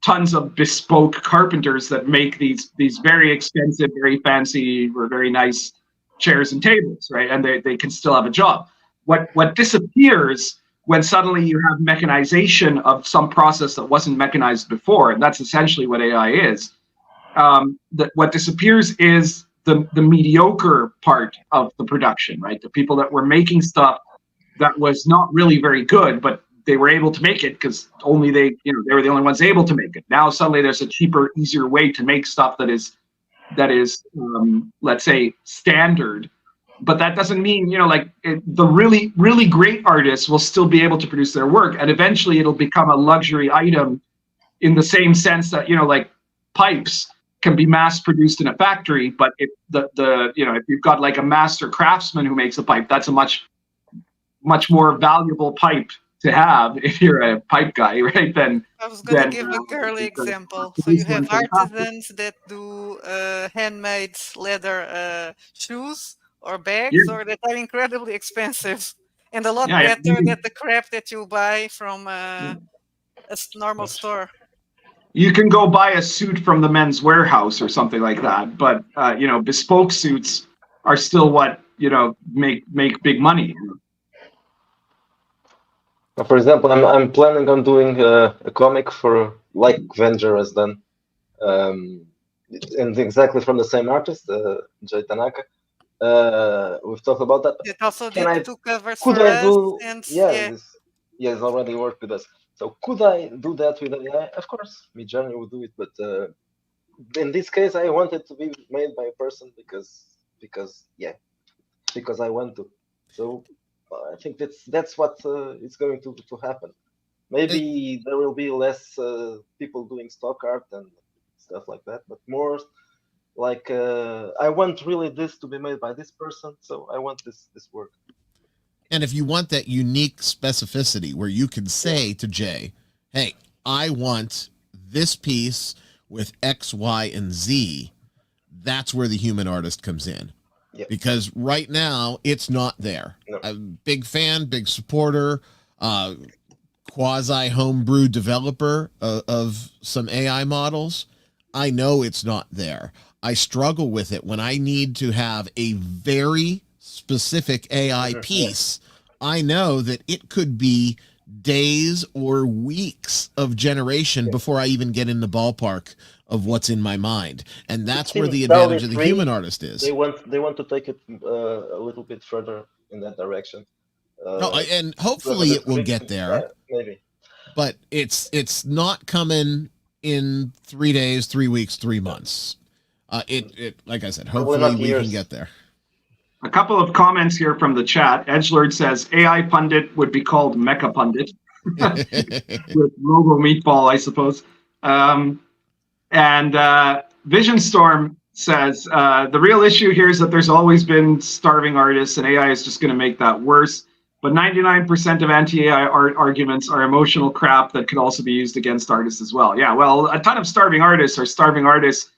tons of bespoke carpenters that make these very expensive, very fancy, or very nice chairs and tables, right? And they can still have a job. What disappears when suddenly you have mechanization of some process that wasn't mechanized before, and that's essentially what AI is. What disappears is the mediocre part of the production, right? The people that were making stuff that was not really very good, but they were able to make it because only they were the only ones able to make it. Now suddenly there's a cheaper, easier way to make stuff that is let's say standard. But that doesn't mean, the really, really great artists will still be able to produce their work, and eventually it'll become a luxury item in the same sense that, like pipes can be mass produced in a factory, but if if you've got like a master craftsman who makes a pipe, that's a much more valuable pipe to have if you're a pipe guy, right? I was going to give a girly example. So you have artisans that do handmade leather shoes or bags, or that are incredibly expensive and a lot better than the crap that you buy from a normal store. You can go buy a suit from the Men's Warehouse or something like that, but bespoke suits are still what make big money. For example, I'm planning on doing a comic for like Venger has done, and exactly from the same artist, Jay Tanaka. We've talked about that. It also did two covers for us, and he's already worked with us. So could I do that with AI? Of course, Midjourney would do it, but in this case, I want it to be made by a person because I want to. So I think that's what is going to happen. Maybe there will be less people doing stock art and stuff like that, but more like I want really this to be made by this person, so I want this work. And if you want that unique specificity where you can say to Jay, hey, I want this piece with X, Y, and Z, that's where the human artist comes in. Yep. Because right now it's not there. No. I'm a big fan, big supporter, quasi homebrew developer of some AI models. I know it's not there. I struggle with it when I need to have a very specific AI piece. I know that it could be days or weeks of generation before I even get in the ballpark of what's in my mind, and that's where the advantage of the human artist is. They want to take it a little bit further in that direction. And hopefully it will get there. Maybe, but it's not coming in 3 days, 3 weeks, 3 months. It like I said, hopefully we can get there. A couple of comments here from the chat. Edgelord says AI Pundit would be called Mecha Pundit with Robo Meatball, I suppose. And Vision Storm says the real issue here is that there's always been starving artists, and AI is just going to make that worse. But 99% of anti-AI art arguments are emotional crap that could also be used against artists as well. Yeah, well, a ton of starving artists are starving artists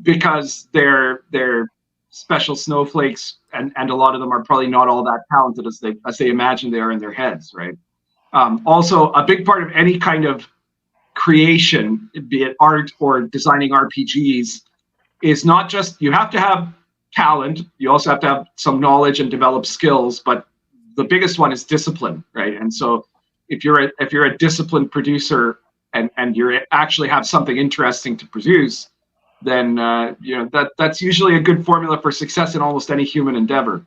because they're special snowflakes, and a lot of them are probably not all that talented as they imagine they are in their heads, right? Also, a big part of any kind of creation, be it art or designing RPGs, is not just, you have to have talent, you also have to have some knowledge and develop skills, but the biggest one is discipline, right? And so if you're a disciplined producer and you actually have something interesting to produce, then that's usually a good formula for success in almost any human endeavor.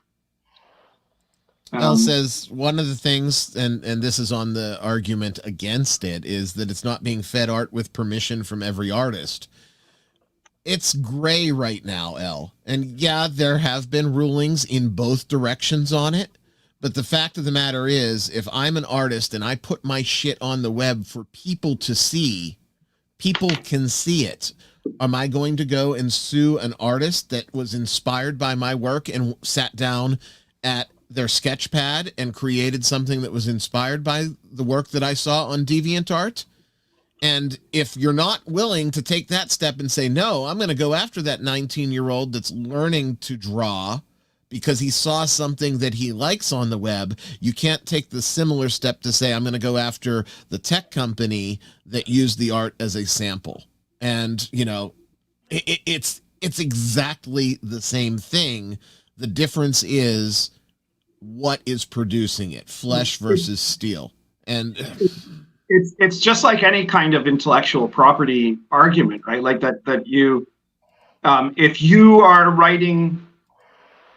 Mel says one of the things, and this is on the argument against it, is that it's not being fed art with permission from every artist. It's gray right now, El. And yeah, there have been rulings in both directions on it. But the fact of the matter is, if I'm an artist and I put my shit on the web for people to see, people can see it. Am I going to go and sue an artist that was inspired by my work and sat down at their sketch pad and created something that was inspired by the work that I saw on DeviantArt? And if you're not willing to take that step and say, no, I'm going to go after that 19-year-old that's learning to draw because he saw something that he likes on the web. You can't take the similar step to say, I'm going to go after the tech company that used the art as a sample. And, you know, it's exactly the same thing. The difference is what is producing it, flesh versus steel. And it's just like any kind of intellectual property argument, right? Like that you, if you are writing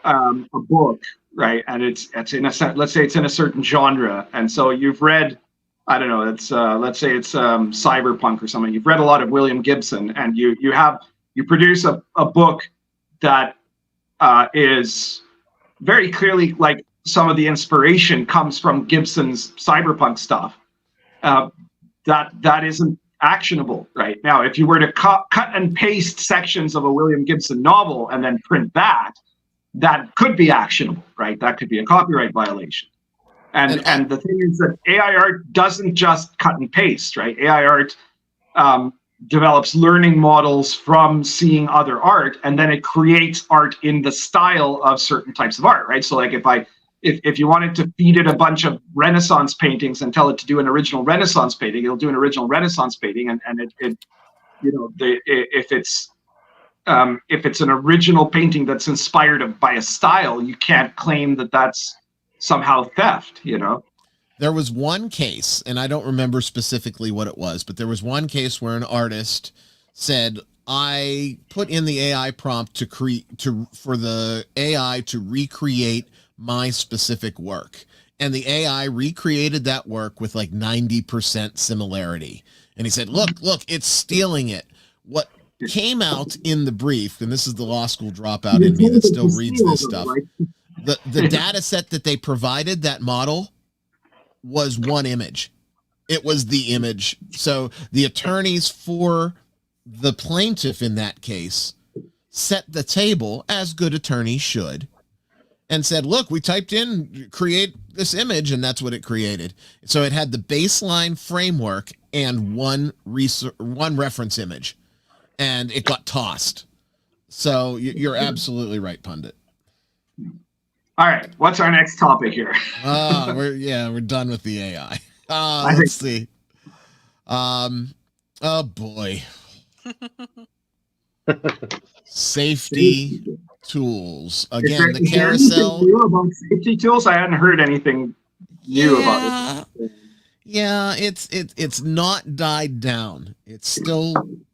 a book, right, and it's in a, let's say it's in a certain genre, and so you've read, I don't know, it's let's say it's cyberpunk or something. You've read a lot of William Gibson, and you produce a book that is very clearly like some of the inspiration comes from Gibson's cyberpunk stuff. That isn't actionable right now. If you were to cut and paste sections of a William Gibson novel and then print that could be actionable, right? That could be a copyright violation. And the thing is that AI art doesn't just cut and paste, right? AI art develops learning models from seeing other art, and then it creates art in the style of certain types of art, right? So like if you wanted to feed it a bunch of Renaissance paintings and tell it to do an original Renaissance painting, it'll do an original Renaissance painting, and it you know, if it's an original painting that's inspired by a style, you can't claim that that's somehow theft, you know? There was one case, and I don't remember specifically what it was, but there was one case where an artist said, I put in the AI prompt for the AI to recreate my specific work. And the AI recreated that work with like 90% similarity. And he said, look, it's stealing it. What came out in the brief, and this is the law school dropout in me that still reads this stuff, the data set that they provided, that model, was one image. It was the image. So the attorneys for the plaintiff in that case set the table, as good attorneys should, and said, look, we typed in create this image, and that's what it created. So it had the baseline framework and one reference image, and it got tossed. So you're absolutely right, Pundit. All right, what's our next topic here? We're done with the AI. Let's see. Oh boy. Safety tools. Again, the carousel. New about safety tools? I hadn't heard anything new about it. Yeah, it's not died down. It's still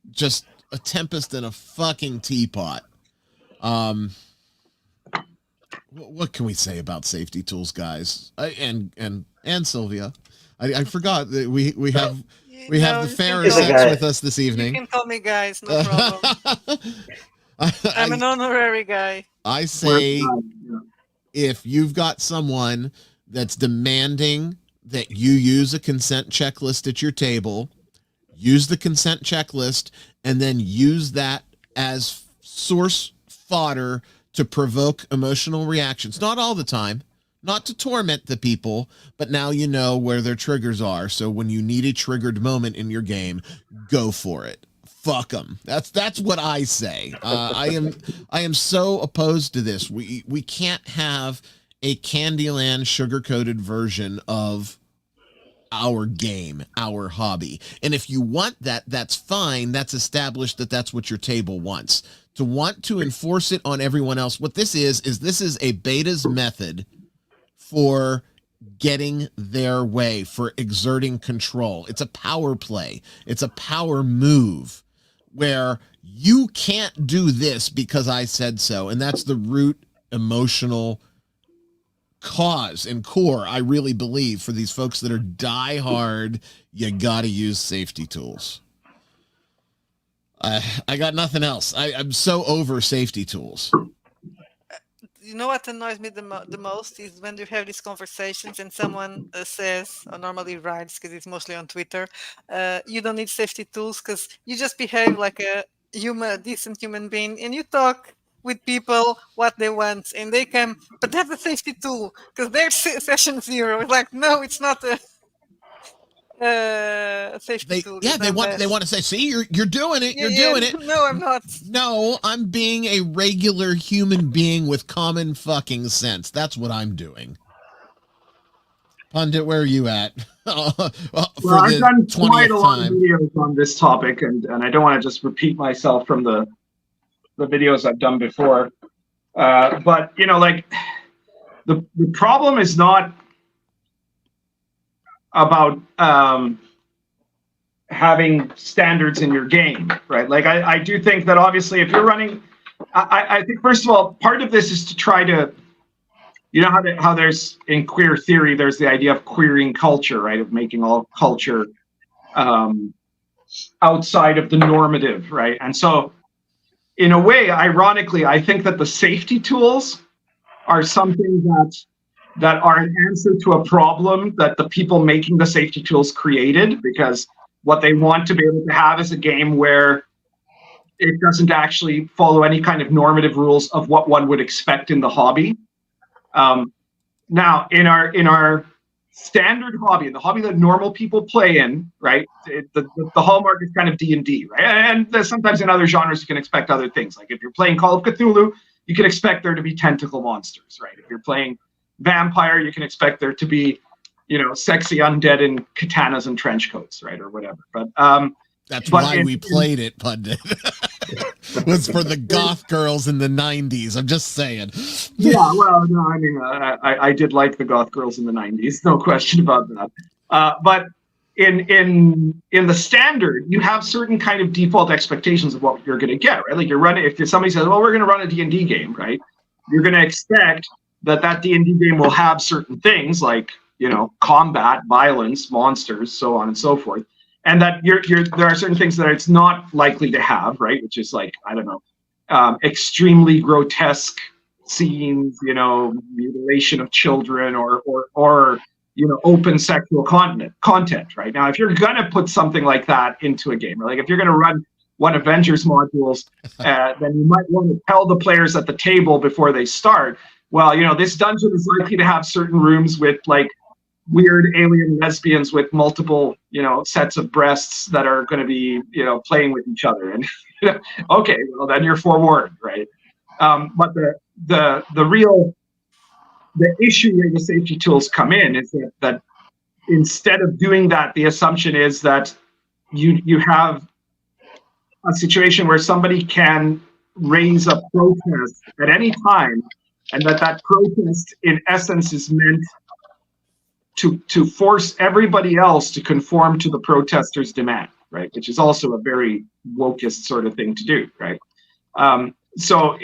just a tempest in a fucking teapot. What can we say about safety tools, guys? And Silvia, I forgot that we have the Pharisees with us this evening. You can call me guys, no problem. I'm an honorary guy. I say, if you've got someone that's demanding that you use a consent checklist at your table, use the consent checklist, and then use that as source fodder to provoke emotional reactions. Not all the time, not to torment the people, but now you know where their triggers are. So when you need a triggered moment in your game, go for it. Fuck them. That's what I say. I am so opposed to this. We can't have a Candyland sugar-coated version of our game, our hobby. And if you want that, that's fine. That's established that that's what your table wants. To want to enforce it on everyone else, what this is a beta's method for getting their way, for exerting control. It's a power play. It's a power move where you can't do this because I said so. And that's the root emotional cause and core, I really believe, for these folks that are die-hard. You got to use safety tools. I got nothing else. I'm so over safety tools. You know what annoys me the most is when you have these conversations and someone says, or normally writes, because it's mostly on Twitter, you don't need safety tools because you just behave like a decent human being, and you talk with people what they want, and they come, but that's a safety tool because they're session zero. It's like, no, it's not a. safety tool. They want to say, see, you're doing it. You're doing it. No, I'm not. No, I'm being a regular human being with common fucking sense. That's what I'm doing. Pundit, where are you at? Well, I've done quite a lot of videos on this topic, and I don't want to just repeat myself from the videos I've done before. But, you know, like, the problem is not about having standards in your game, right? Like, I do think that obviously if you're running, I think, first of all, part of this is to try to, you know how there's, in queer theory, there's the idea of queering culture, right? Of making all culture outside of the normative, right? And so, in a way, ironically, I think that the safety tools are something that are an answer to a problem that the people making the safety tools created, because what they want to be able to have is a game where it doesn't actually follow any kind of normative rules of what one would expect in the hobby. Now, in our standard hobby, the hobby that normal people play in, right? The hallmark is kind of D&D, right? And sometimes in other genres you can expect other things. Like if you're playing Call of Cthulhu, you can expect there to be tentacle monsters, right? If you're playing Vampire, you can expect there to be, you know, sexy undead in katanas and trench coats, right, or whatever. But that's why we played it, Pundit. It was for the goth girls in the 90s. I'm just saying. Yeah, well, no, I mean, I did like the goth girls in the 90s, no question about that. But in the standard, you have certain kind of default expectations of what you're going to get, right? Like you're running, if somebody says, well, we're going to run a D&D game, right? You're going to expect that D&D game will have certain things like, you know, combat, violence, monsters, so on and so forth. And that there are certain things that it's not likely to have, right? Which is like, I don't know, extremely grotesque scenes, you know, mutilation of children or you know, open sexual content, right? Now, if you're gonna put something like that into a game, or like if you're gonna run one of Venger's modules, then you might want to tell the players at the table before they start, well, you know, this dungeon is likely to have certain rooms with like weird alien lesbians with multiple, you know, sets of breasts that are going to be, you know, playing with each other. And you know, okay, well then you're forewarned, right? But the issue where the safety tools come in is that instead of doing that, the assumption is that you have a situation where somebody can raise a protest at any time, and that protest in essence is meant to force everybody else to conform to the protesters' demand, right? Which is also a very wokeist sort of thing to do, right? So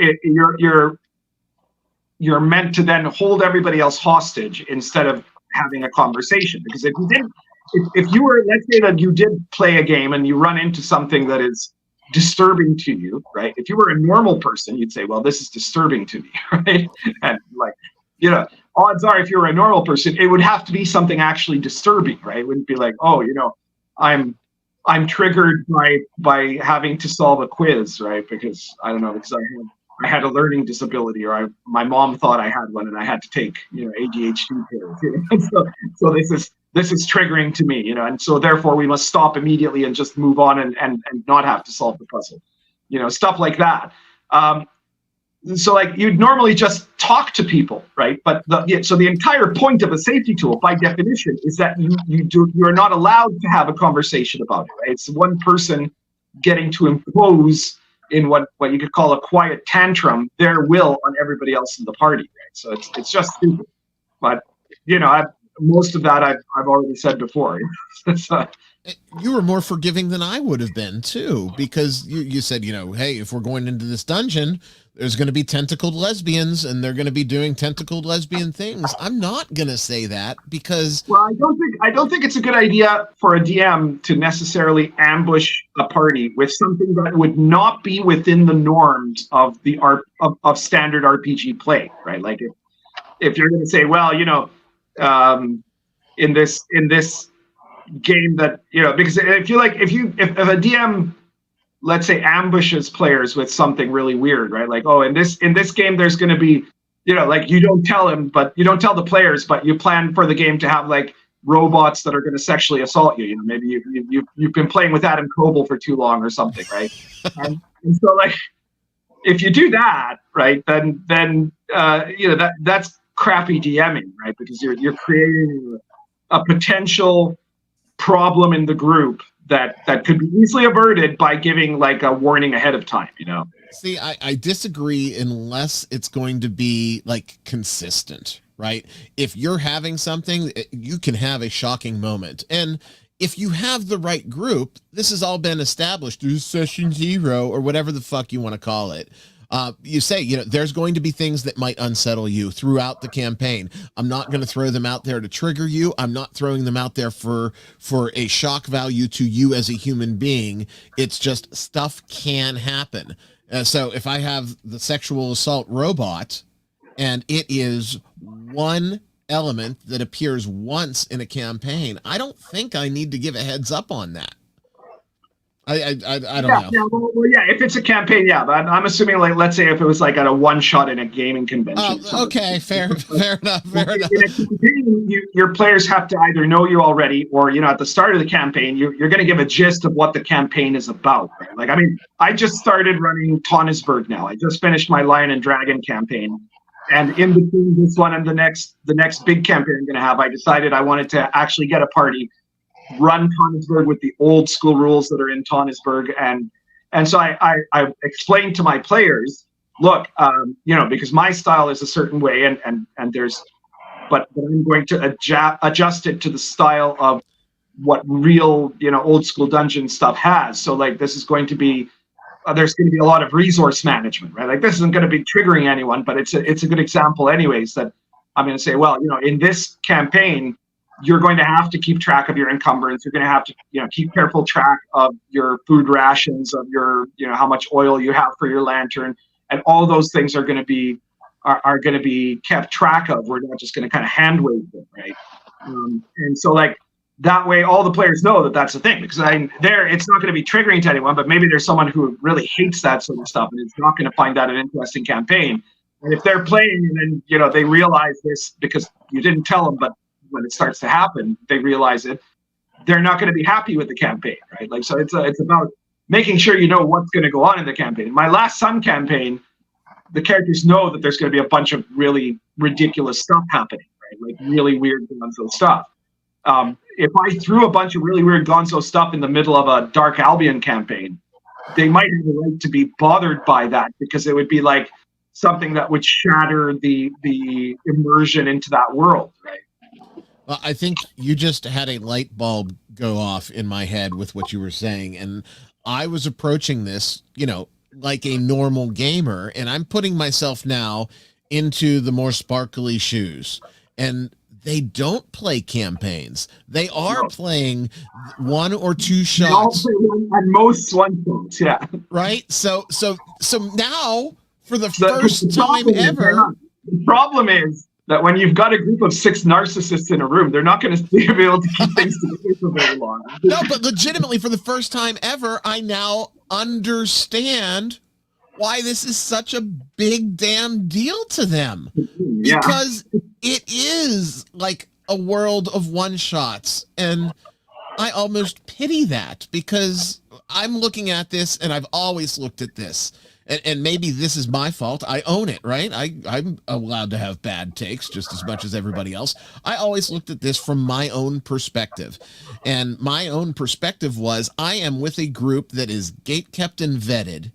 you're meant to then hold everybody else hostage instead of having a conversation. Because if you were, let's say that you did play a game and you run into something that is disturbing to you, right? If you were a normal person, you'd say, well, this is disturbing to me, right? And like, you know, odds are if you're a normal person, it would have to be something actually disturbing, right? It wouldn't be like, oh, you know, I'm triggered by having to solve a quiz, right? Because I don't know, because I had a learning disability, or my mom thought I had one and I had to take, you know, ADHD pills. You know? So this is triggering to me, you know, and so therefore we must stop immediately and just move on and not have to solve the puzzle, you know, stuff like that. So like you'd normally just talk to people, right? But so the entire point of a safety tool, by definition, is that you're not allowed to have a conversation about it, right? It's one person getting to impose in what you could call a quiet tantrum their will on everybody else in the party, right? So it's just stupid. But you know, most of that I've already said before. You were more forgiving than I would have been too, because you said, you know, hey, if we're going into this dungeon, there's going to be tentacled lesbians and they're going to be doing tentacled lesbian things. I'm not going to say that because, well, I don't think it's a good idea for a DM to necessarily ambush a party with something that would not be within the norms of the of standard RPG play, right? Like if you're going to say, well, you know, in this game that, you know, because if a DM, let's say, ambushes players with something really weird, right? Like, oh, in this game there's going to be, you know, like you don't tell the players, but you plan for the game to have like robots that are going to sexually assault you. You know, maybe you've been playing with Adam Coble for too long or something, right? and so like, if you do that, right, then you know, that's crappy DMing, right? Because you're creating a potential problem in the group that could be easily averted by giving like a warning ahead of time, you know? See, I disagree unless it's going to be like consistent, right? If you're having something, you can have a shocking moment. And if you have the right group, this has all been established through session 0 or whatever the fuck you want to call it. You say, you know, there's going to be things that might unsettle you throughout the campaign. I'm not going to throw them out there to trigger you. I'm not throwing them out there for a shock value to you as a human being. It's just stuff can happen. So if I have the sexual assault robot and it is one element that appears once in a campaign, I don't think I need to give a heads up on that. I don't know. Yeah, well, yeah, if it's a campaign, yeah, but I'm assuming, like, let's say if it was like at a one-shot in a gaming convention. Okay, fair enough. In a campaign, your players have to either know you already, or, you know, at the start of the campaign, you're going to give a gist of what the campaign is about. Right? Like, I mean, I just started running Tonsberg now. I just finished my Lion and Dragon campaign, and in between this one and the next big campaign I'm going to have, I decided I wanted to actually get a party, run Tonsberg with the old school rules that are in Tonsberg, and so I explained to my players, look, you know, because my style is a certain way, and there's, but I'm going to adjust it to the style of what real, you know, old school dungeon stuff has. So like, this is going to be, there's going to be a lot of resource management, right? Like, this isn't going to be triggering anyone, but it's a good example anyways, that I'm going to say, well, you know, in this campaign, you're going to have to keep track of your encumbrance. You're going to have to, you know, keep careful track of your food rations, of your, you know, how much oil you have for your lantern, and all those things are going to be kept track of. We're not just going to kind of hand wave them, right? And so like that way, all the players know that that's the thing, because it's not going to be triggering to anyone, but maybe there's someone who really hates that sort of stuff and is not going to find that an interesting campaign. And if they're playing and then, you know, they realize this because you didn't tell them, but when it starts to happen, they realize it, they're not going to be happy with the campaign, right? Like, so it's about making sure you know what's going to go on in the campaign. In my last Sun campaign, the characters know that there's going to be a bunch of really ridiculous stuff happening, right? Like really weird gonzo stuff. If I threw a bunch of really weird gonzo stuff in the middle of a Dark Albion campaign, they might have a right to be bothered by that, because it would be like something that would shatter the immersion into that world, right? Well, I think you just had a light bulb go off in my head with what you were saying. And I was approaching this, you know, like a normal gamer, and I'm putting myself now into the more sparkly shoes. And they don't play campaigns. They are playing 1 or 2 shots. And most one shots, yeah. Right? So now, for the first time ever... The problem is that when you've got a group of 6 narcissists in a room, they're not going to be able to keep things together for very long. No, but legitimately, for the first time ever, I now understand why this is such a big damn deal to them. Yeah. Because it is like a world of one-shots, and I almost pity that, because I'm looking at this, and I've always looked at this. And maybe this is my fault. I own it, right? I'm allowed to have bad takes just as much as everybody else. I always looked at this from my own perspective. And my own perspective was, I am with a group that is gate-kept and vetted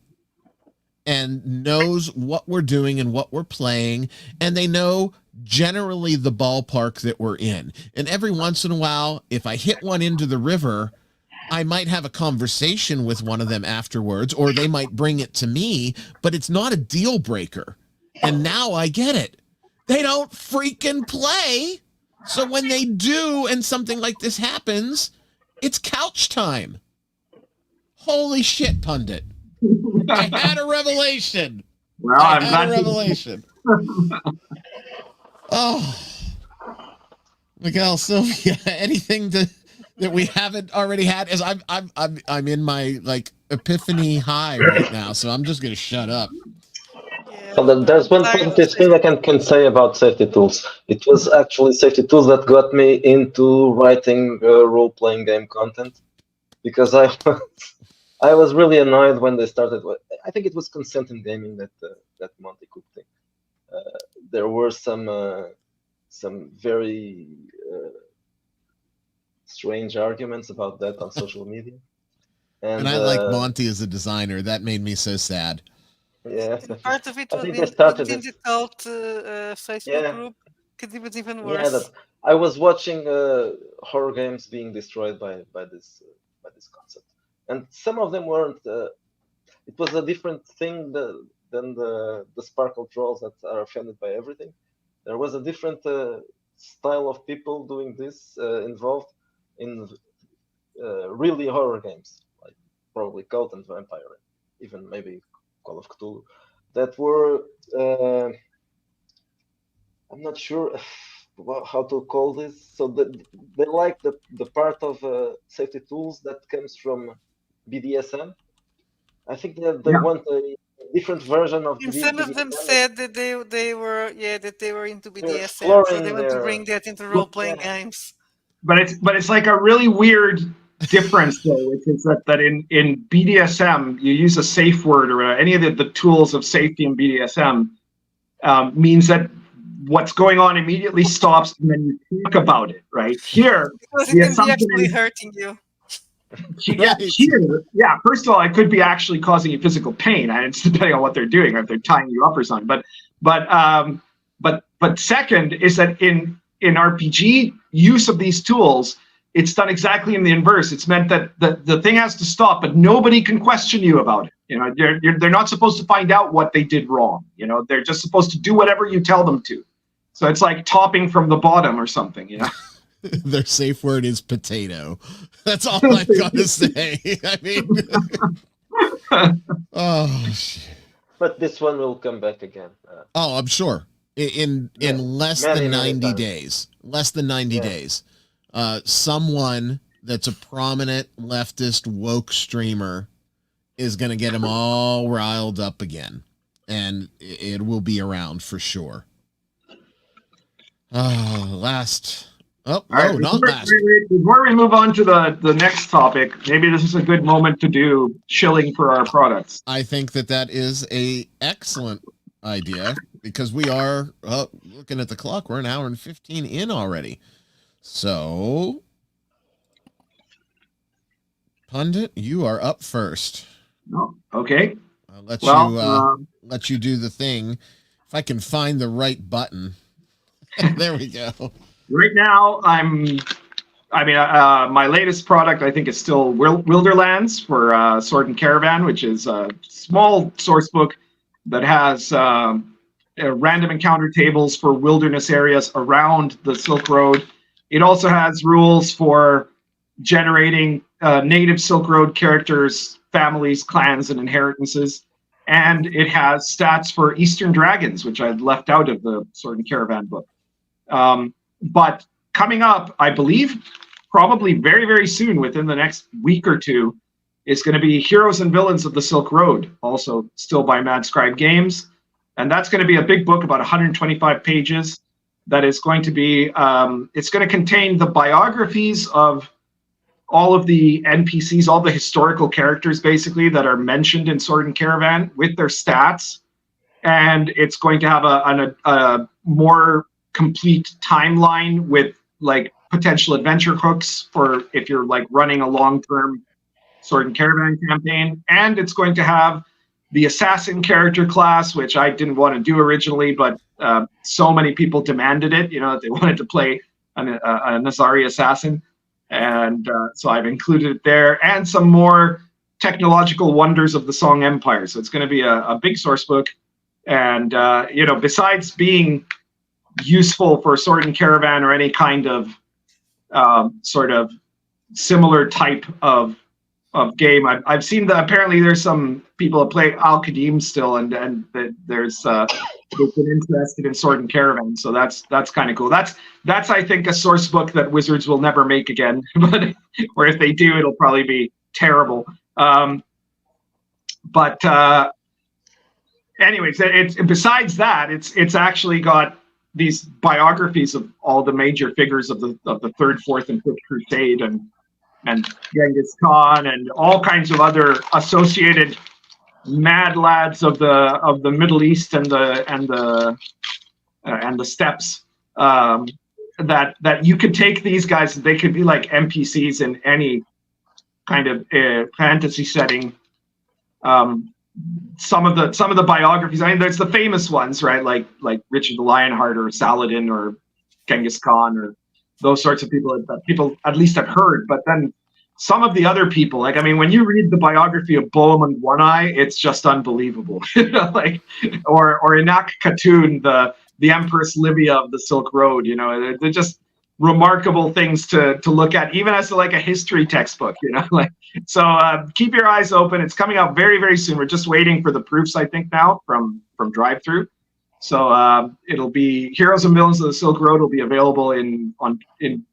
and knows what we're doing and what we're playing. And they know generally the ballpark that we're in. And every once in a while, if I hit one into the river, I might have a conversation with one of them afterwards, or they might bring it to me, but it's not a deal breaker. And now I get it. They don't freaking play. So when they do and something like this happens, it's couch time. Holy shit, Pundit. I had a revelation. Well, I had a revelation. Oh. Miguel, Silvia, anything that we haven't already had? As I'm in my like epiphany high right now, so I'm just gonna shut up. Well, there's one positive thing I can say about safety tools. It was actually safety tools that got me into writing role-playing game content, because I was really annoyed when they started. I think it was Consent in Gaming that Monty Cook thing. There were some very strange arguments about that on social media. And I like Monty as a designer. That made me so sad. Yeah. Part of it was in the cult Facebook group, because it was even worse. Yeah, I was watching horror games being destroyed by this concept, and some of them weren't. It was a different thing than the Sparkle trolls that are offended by everything. There was a different style of people doing this involved in really horror games, like probably Cult and Vampire, even maybe Call of Cthulhu, that were I'm not sure how to call this. So they like the part of safety tools that comes from BDSM. I think they want a different version of. And some of them said that they were into BDSM, so they want to bring that into role-playing games. But it's like a really weird difference, though, which is that in BDSM you use a safe word, or any of the tools of safety in BDSM means that what's going on immediately stops, and then you talk about it. Right here, because it can be actually hurting you. Yeah. First of all, it could be actually causing you physical pain, and it's depending on what they're doing, or if they're tying you up or something. But second is that in RPG use of these tools, it's done exactly in the inverse. It's meant that the thing has to stop, but nobody can question you about it. You know, they're not supposed to find out what they did wrong. You know, they're just supposed to do whatever you tell them to. So it's like topping from the bottom or something. You know. Their safe word is potato. That's all I've got to say. I mean, oh shit. But this one will come back again. Oh, I'm sure. In less than 90 days. Less than 90 days. Someone that's a prominent leftist woke streamer is going to get them all riled up again. And it will be around for sure. Last. Oh, right, no, not last. Before we move on to the next topic, maybe this is a good moment to do shilling for our products. I think that is a excellent idea, because we are looking at the clock. We're an hour and 15 in already. So, Pundit, you are up first. Oh, okay. I'll let you do the thing. If I can find the right button. There we go. Right now, my latest product, I think, is still Wilderlands for Sword and Caravan, which is a small source book that has random encounter tables for wilderness areas around the Silk Road. It also has rules for generating native Silk Road characters, families, clans, and inheritances. And it has stats for Eastern dragons, which I'd left out of the Sword and Caravan book. But coming up, I believe, probably very, very soon, within the next week or two, is going to be Heroes and Villains of the Silk Road, also still by Mad Scribe Games. And that's going to be a big book, about 125 pages, that is going to be, it's going to contain the biographies of all of the NPCs, all the historical characters, basically, that are mentioned in Sword and Caravan with their stats. And it's going to have a more complete timeline with like potential adventure hooks for if you're like running a long-term Sword and Caravan campaign. And it's going to have the assassin character class, which I didn't want to do originally, but so many people demanded it, you know, they wanted to play a Nazari assassin. And so I've included it there, and some more technological wonders of the Song Empire. So it's going to be a big source book. And, you know, besides being useful for Sword and Caravan or any kind of sort of similar type of game, I've seen that apparently there's some people that play Al-Qadim still, and there's been interested in Sword and Caravan, so that's kind of cool. That's I think a source book that Wizards will never make again, but or if they do, it'll probably be terrible. anyways, it's besides that, it's actually got these biographies of all the major figures of the third, fourth, and fifth crusade, and Genghis Khan, and all kinds of other associated mad lads of the Middle East and the steppes. That you could take these guys; they could be like NPCs in any kind of fantasy setting. Some of the biographies, I mean, there's the famous ones, right? Like Richard the Lionheart or Saladin or Genghis Khan or those sorts of people that people at least have heard. But then some of the other people, like, I mean, when you read the biography of Bohemund One Eye, it's just unbelievable. Like, or Inak Khatun, the Empress Livia of the Silk Road. They're just remarkable things to look at, even as like a history textbook. So keep your eyes open. It's coming out very, very soon. We're just waiting for the proofs, I think, now from Drive-Thru. So it'll be Heroes and Villains of the Silk Road will be available in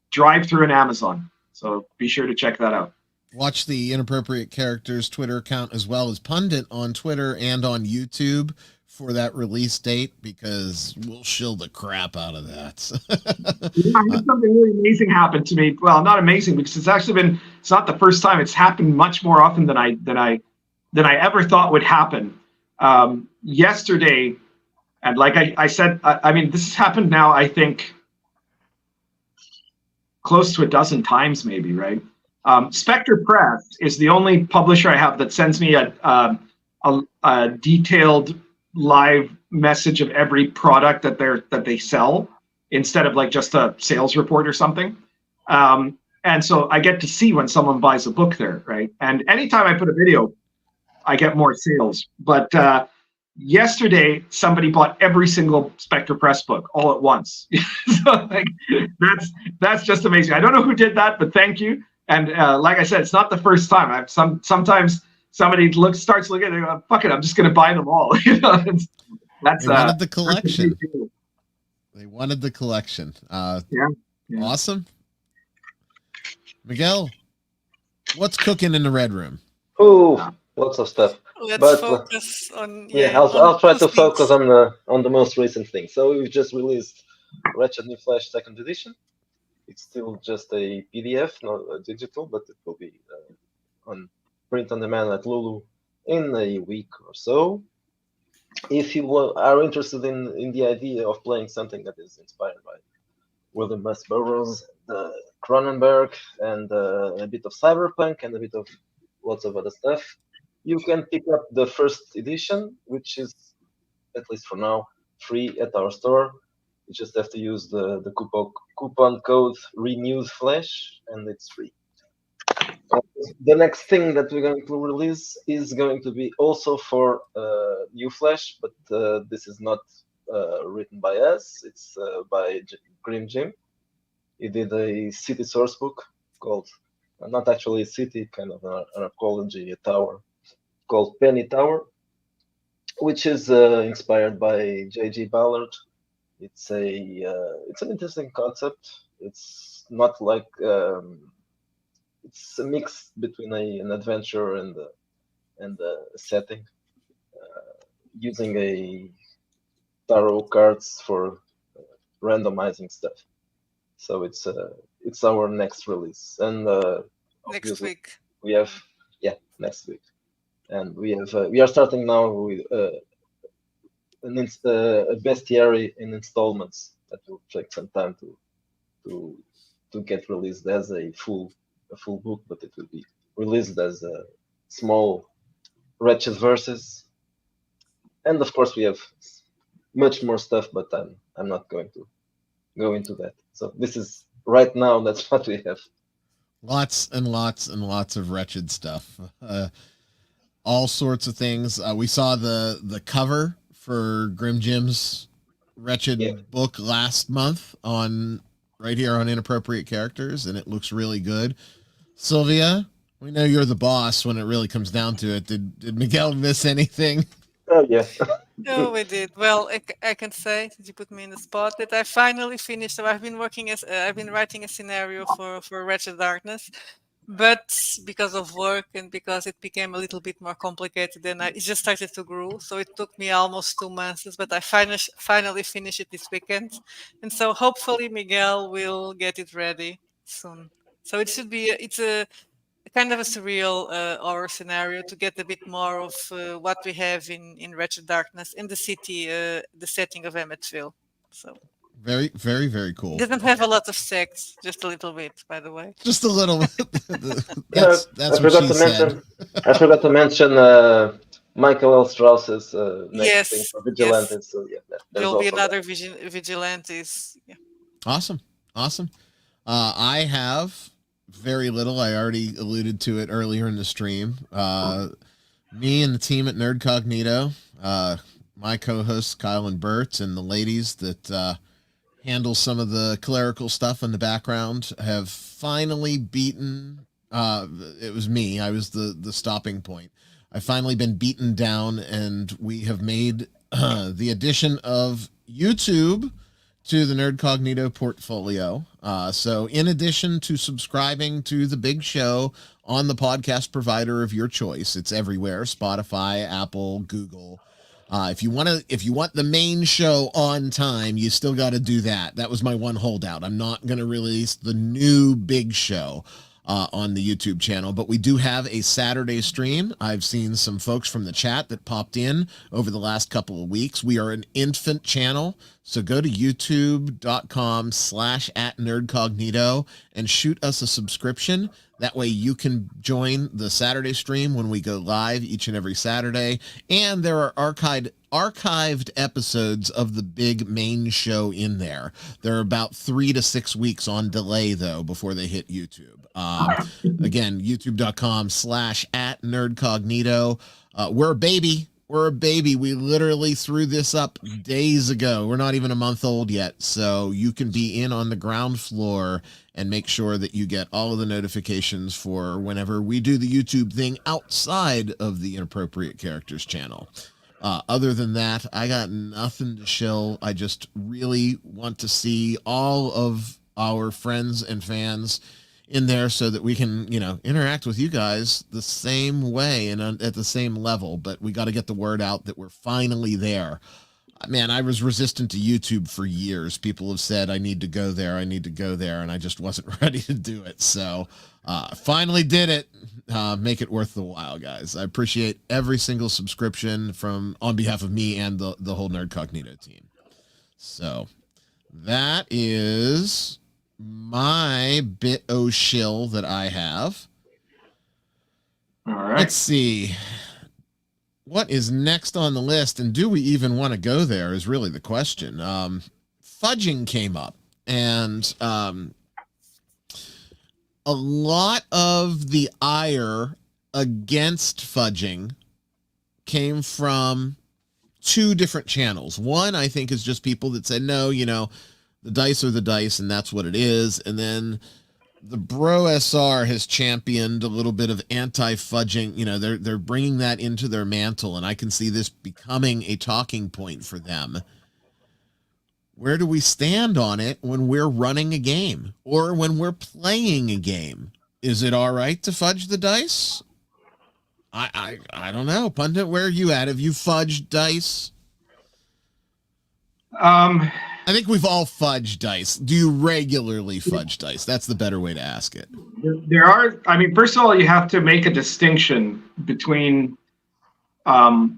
Drive-Thru and Amazon. So be sure to check that out. Watch the Inappropriate Characters Twitter account as well as Pundit on Twitter and on YouTube for that release date, because we'll shill the crap out of that. I had something really amazing happen to me. Well, not amazing, because it's not the first time. It's happened much more often than I ever thought would happen. Yesterday, and like I said, I mean, this has happened now, I think, close to a dozen times, maybe, right? Spectre Press is the only publisher I have that sends me a detailed live message of every product that they sell, instead of like just a sales report or something. And so I get to see when someone buys a book there, right? And anytime I put a video, I get more sales. But yesterday, somebody bought every single Spectre Press book all at once. So like, that's just amazing. I don't know who did that, but thank you. And like I said, it's not the first time. Sometimes somebody starts looking, they go, fuck it, I'm just going to buy them all. They wanted the collection. They wanted the collection. Yeah. Awesome. Miguel, what's cooking in the Red Room? Oh, lots of stuff. Let's focus on. I'll try to focus on the most recent thing. So we've just released Wretched New Flash Second Edition. It's still just a PDF, not digital, but it will be on print on demand at Lulu in a week or so. If you are interested in the idea of playing something that is inspired by William S. Burroughs, Cronenberg, and a bit of cyberpunk and a bit of lots of other stuff, you can pick up the first edition, which is, at least for now, free at our store. You just have to use the coupon code RenewedFlash, and it's free. The next thing that we're going to release is going to be also for New Flash, but this is not written by us. It's by Grim Jim. He did a city source book called, not actually a city, kind of an archaeology, a tower, called Penny Tower, which is inspired by J.G. Ballard. It's an interesting concept. It's not like it's a mix between an adventure and a setting, using a tarot cards for randomizing stuff. So it's our next release, and next week we have next week, and we are starting now with a bestiary in installments that will take some time to get released as a full book, but it will be released as a small Wretched verses. And of course we have much more stuff, but I'm not going to go into that. So this is right now, that's what we have. Lots and lots and lots of Wretched stuff. All sorts of things. We saw the cover for Grim Jim's Wretched book last month right here on Inappropriate Characters, and it looks really good. Silvia, we know you're the boss when it really comes down to it. Did Miguel miss anything? Oh, yeah. No, we did. Well, I can say, since you put me in the spot, that I finally finished. So I've been writing a scenario for Wretched Darkness, But because of work and because it became a little bit more complicated, then it just started to grow. So it took me almost 2 months, but I finally finished it this weekend. And so hopefully Miguel will get it ready soon. So it should be, it's a kind of a surreal horror scenario to get a bit more of what we have in Wretched Darkness in the city, the setting of Emmettville. So very, very, very cool. It doesn't have a lot of sex, just a little bit, by the way. Just a little bit. that's what forgot she to said. mention. I forgot to mention Michael L. Strauss's next thing for Vigilantes. Yes. So yeah, There'll be another Vigilantes. Yeah. Awesome. I have very little. I already alluded to it earlier in the stream. Me and the team at Nerd Cognito, my co-hosts Kyle and Bert, and the ladies that handle some of the clerical stuff in the background have finally beaten. It was me. I was the stopping point. I've finally been beaten down, and we have made the addition of YouTube to the Nerd Cognito portfolio. So in addition to subscribing to the big show on the podcast provider of your choice, it's everywhere: Spotify, Apple, Google. If you want the main show on time, you still got to do that. That was my one holdout. I'm not going to release the new big show on the YouTube channel, but we do have a Saturday stream. I've seen some folks from the chat that popped in over the last couple of weeks. We are an infant channel, so go to youtube.com/@nerdcognito and shoot us a subscription. That way you can join the Saturday stream when we go live each and every Saturday. And there are archived episodes of the big main show in there. They're about 3 to 6 weeks on delay, though, before they hit YouTube. Again, youtube.com/@nerdcognito. We're a baby. We literally threw this up days ago. We're not even a month old yet. So you can be in on the ground floor and make sure that you get all of the notifications for whenever we do the YouTube thing outside of the Inappropriate Characters channel. Other than that, I got nothing to shill. I just really want to see all of our friends and fans in there so that we can, interact with you guys the same way and at the same level. But we got to get the word out that we're finally there. Man, I was resistant to YouTube for years. People have said, I need to go there, and I just wasn't ready to do it. So finally did it. Make it worth the while, guys. I appreciate every single subscription on behalf of me and the whole Nerd Cognito team. So that is my bit o' shill that I have. All right. Let's see. What is next on the list, and do we even want to go there is really the question. Fudging came up, and a lot of the ire against fudging came from two different channels. One, I think, is just people that said, no, the dice are the dice, and that's what it is. And then the Bro SR has championed a little bit of anti-fudging. They're bringing that into their mantle, and I can see this becoming a talking point for them. Where do we stand on it when we're running a game or when we're playing a game? Is it all right to fudge the dice? I don't know. Pundit, where are you at? Have you fudged dice? I think we've all fudged dice. Do you regularly fudge dice? That's the better way to ask it. There are, first of all, you have to make a distinction between fudging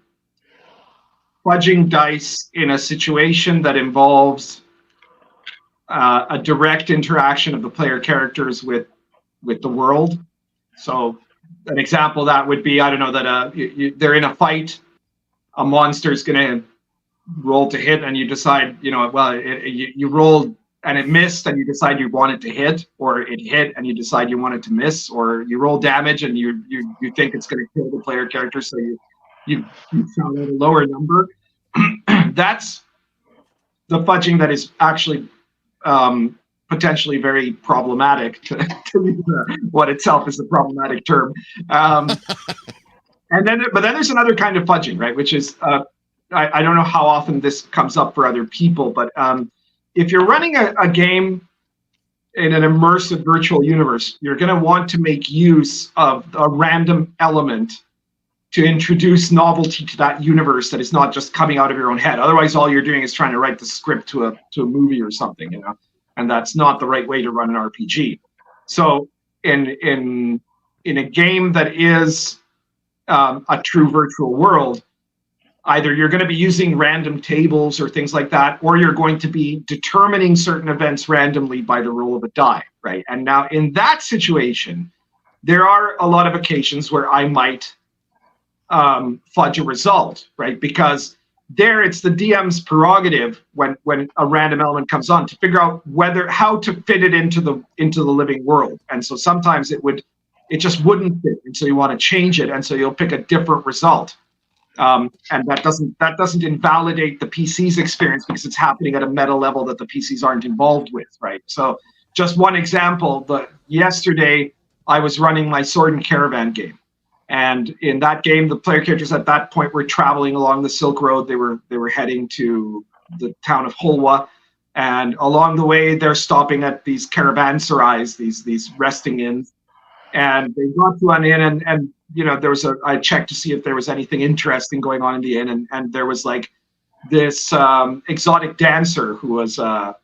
dice in a situation that involves a direct interaction of the player characters with the world. So an example of that would be, I don't know, that they're in a fight, a monster's going to roll to hit, and you decide, you rolled and it missed, and you decide you want it to hit, or it hit and you decide you want it to miss, or you roll damage and you think it's going to kill the player character, so you found out a lower number. That's the fudging that is actually potentially very problematic to use what itself is a problematic term. But then there's another kind of fudging, right? Which is, I don't know how often this comes up for other people, but if you're running a game in an immersive virtual universe, you're going to want to make use of a random element to introduce novelty to that universe that is not just coming out of your own head. Otherwise, all you're doing is trying to write the script to a movie or something, and that's not the right way to run an RPG. So in a game that is a true virtual world, either you're going to be using random tables or things like that, or you're going to be determining certain events randomly by the roll of a die, right? And now in that situation, there are a lot of occasions where I might fudge a result, right? Because there it's the DM's prerogative when a random element comes on to figure out how to fit it into the living world. And so sometimes it just wouldn't fit, and so you want to change it, and so you'll pick a different result. And that doesn't invalidate the PC's experience because it's happening at a meta level that the PCs aren't involved with, right? So just one example, yesterday I was running my Sword and Caravan game. And in that game, the player characters at that point were traveling along the Silk Road. They were heading to the town of Holwa. And along the way, they're stopping at these caravanserais, these resting inns. And they got to an inn, and I checked to see if there was anything interesting going on in the inn, and there was like this exotic dancer who was like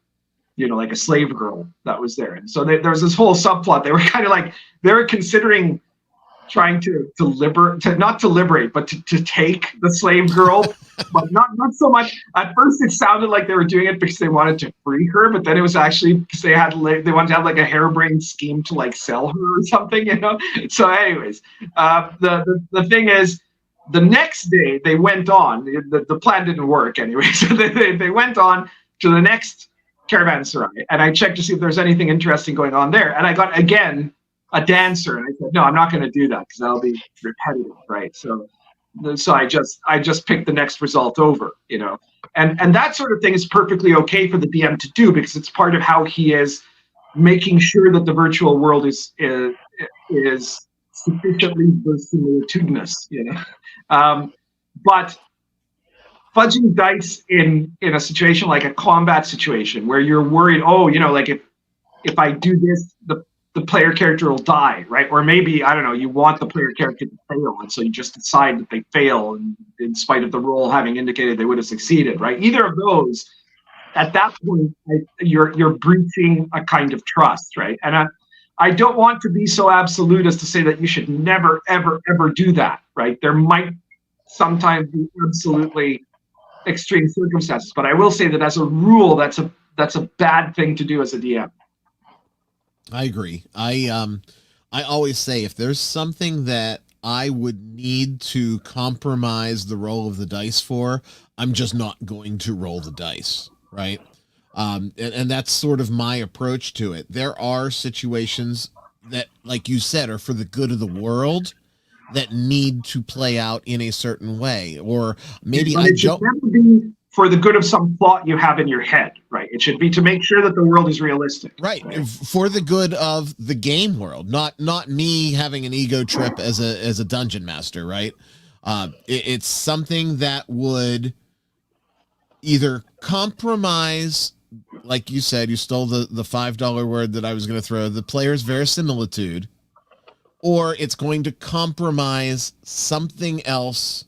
a slave girl that was there. And so there was this whole subplot. They were kind of like, they were considering trying to take the slave girl, but not so much. At first it sounded like they were doing it because they wanted to free her, but then it was actually because they wanted to have like a harebrained scheme to like sell her or something, So anyways, the thing is, the next day they went on, the plan didn't work anyway, so they went on to the next caravanserai, and I checked to see if there's anything interesting going on there, and I got again a dancer, and I said, no, I'm not going to do that because that'll be repetitive, right? So I just picked the next result over, and that sort of thing is perfectly okay for the DM to do because it's part of how he is making sure that the virtual world is sufficiently verisimilitudinous, but fudging dice in a situation like a combat situation where you're worried, like if I do this, the player character will die, right? Or maybe, I don't know, you want the player character to fail, and so you just decide that they fail, and in spite of the roll having indicated they would have succeeded, right? Either of those, at that point, you're breaching a kind of trust, right? And I don't want to be so absolute as to say that you should never, ever, ever do that, right? There might sometimes be absolutely extreme circumstances, but I will say that as a rule, that's a bad thing to do as a DM. I agree. I always say if there's something that I would need to compromise the roll of the dice for, I'm just not going to roll the dice, right? And that's sort of my approach to it. There are situations that, like you said, are for the good of the world that need to play out in a certain way, or maybe I don't. Never be for the good of some plot you have in your head, right? It should be to make sure that the world is realistic. Right. For the good of the game world, not me having an ego trip as a dungeon master, right? It's something that would either compromise, like you said, you stole the $5 word that I was going to throw, the player's verisimilitude, or it's going to compromise something else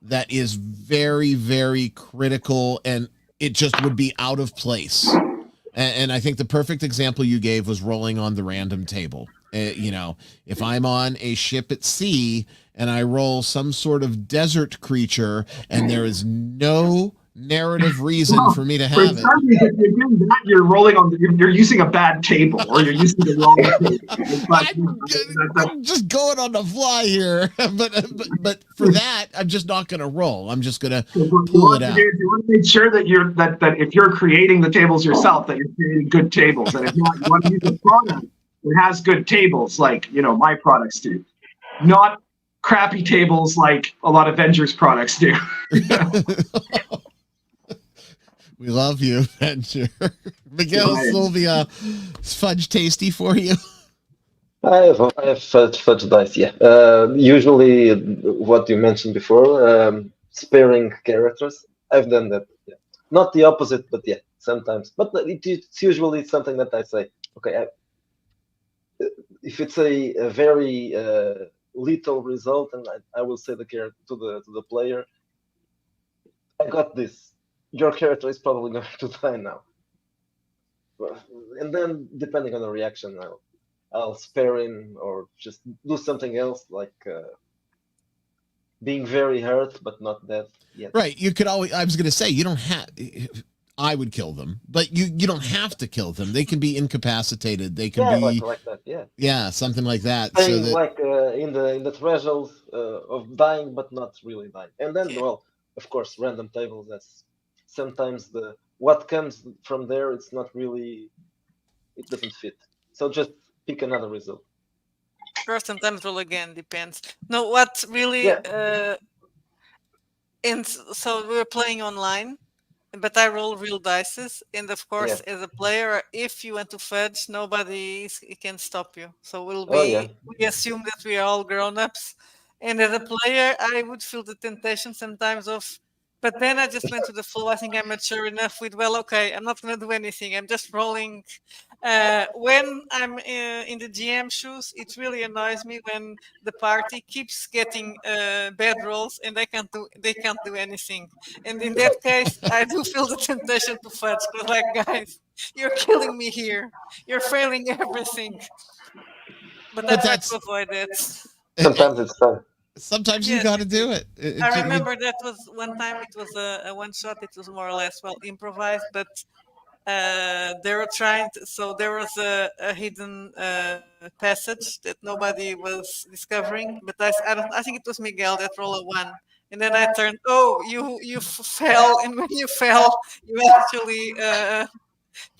that is very, very critical, and it just would be out of place. And I think the perfect example you gave was rolling on the random table. If I'm on a ship at sea and I roll some sort of desert creature and there is no narrative reason for me to have it. If you're doing that, you're rolling on. You're using a bad table, or you're using the wrong table. I'm just going on the fly here, but for that, I'm just not going to roll. I'm just going to pull it out. You want to make sure that that if you're creating the tables yourself, that you're creating good tables, and if not, you want to use a product that has good tables, like my products do, not crappy tables like a lot of Venger's products do. We love you, Venger. Miguel and Silvia, is fudge tasty for you? I have fudge dice, yeah. Usually, what you mentioned before, sparing characters. I've done that. Yeah. Not the opposite, but yeah, sometimes. But it's usually something that I say, okay, if it's a very lethal result, and I will say to the player, I got this. Your character is probably going to die now. And then, depending on the reaction, I'll spare him or just do something else, like being very hurt but not dead yet. Right. You could always. I was going to say you don't have. I would kill them, but you don't have to kill them. They can be incapacitated. They can be like that. Yeah. Yeah, something like that. Staying like in the threshold of dying, but not really dying. And then, well, of course, random tables. That's sometimes what comes from there. It's not really. It doesn't fit. So just pick another result. Or sometimes roll again, depends. No, what really and so we were playing online, but I roll real dices, and of course, as a player, if you want to fudge, nobody can stop you. So we assume that we are all grown-ups, and as a player, I would feel the temptation sometimes of. But then I just went to the flow. I think I'm mature enough with, well, okay, I'm not going to do anything. I'm just rolling. When I'm in the GM shoes, it really annoys me when the party keeps getting bad rolls and they can't do anything. And in that case, I do feel the temptation to fudge. Because, like, guys, you're killing me here. You're failing everything. But I try to avoid it. Sometimes it's fun. Sometimes you got to do it. I remember that was one time. It was a one shot. It was more or less improvised, but they were trying to, so there was a hidden passage that nobody was discovering. But I think it was Miguel that rolled a 1, and then I turned. Oh, you fell, and when you fell, you actually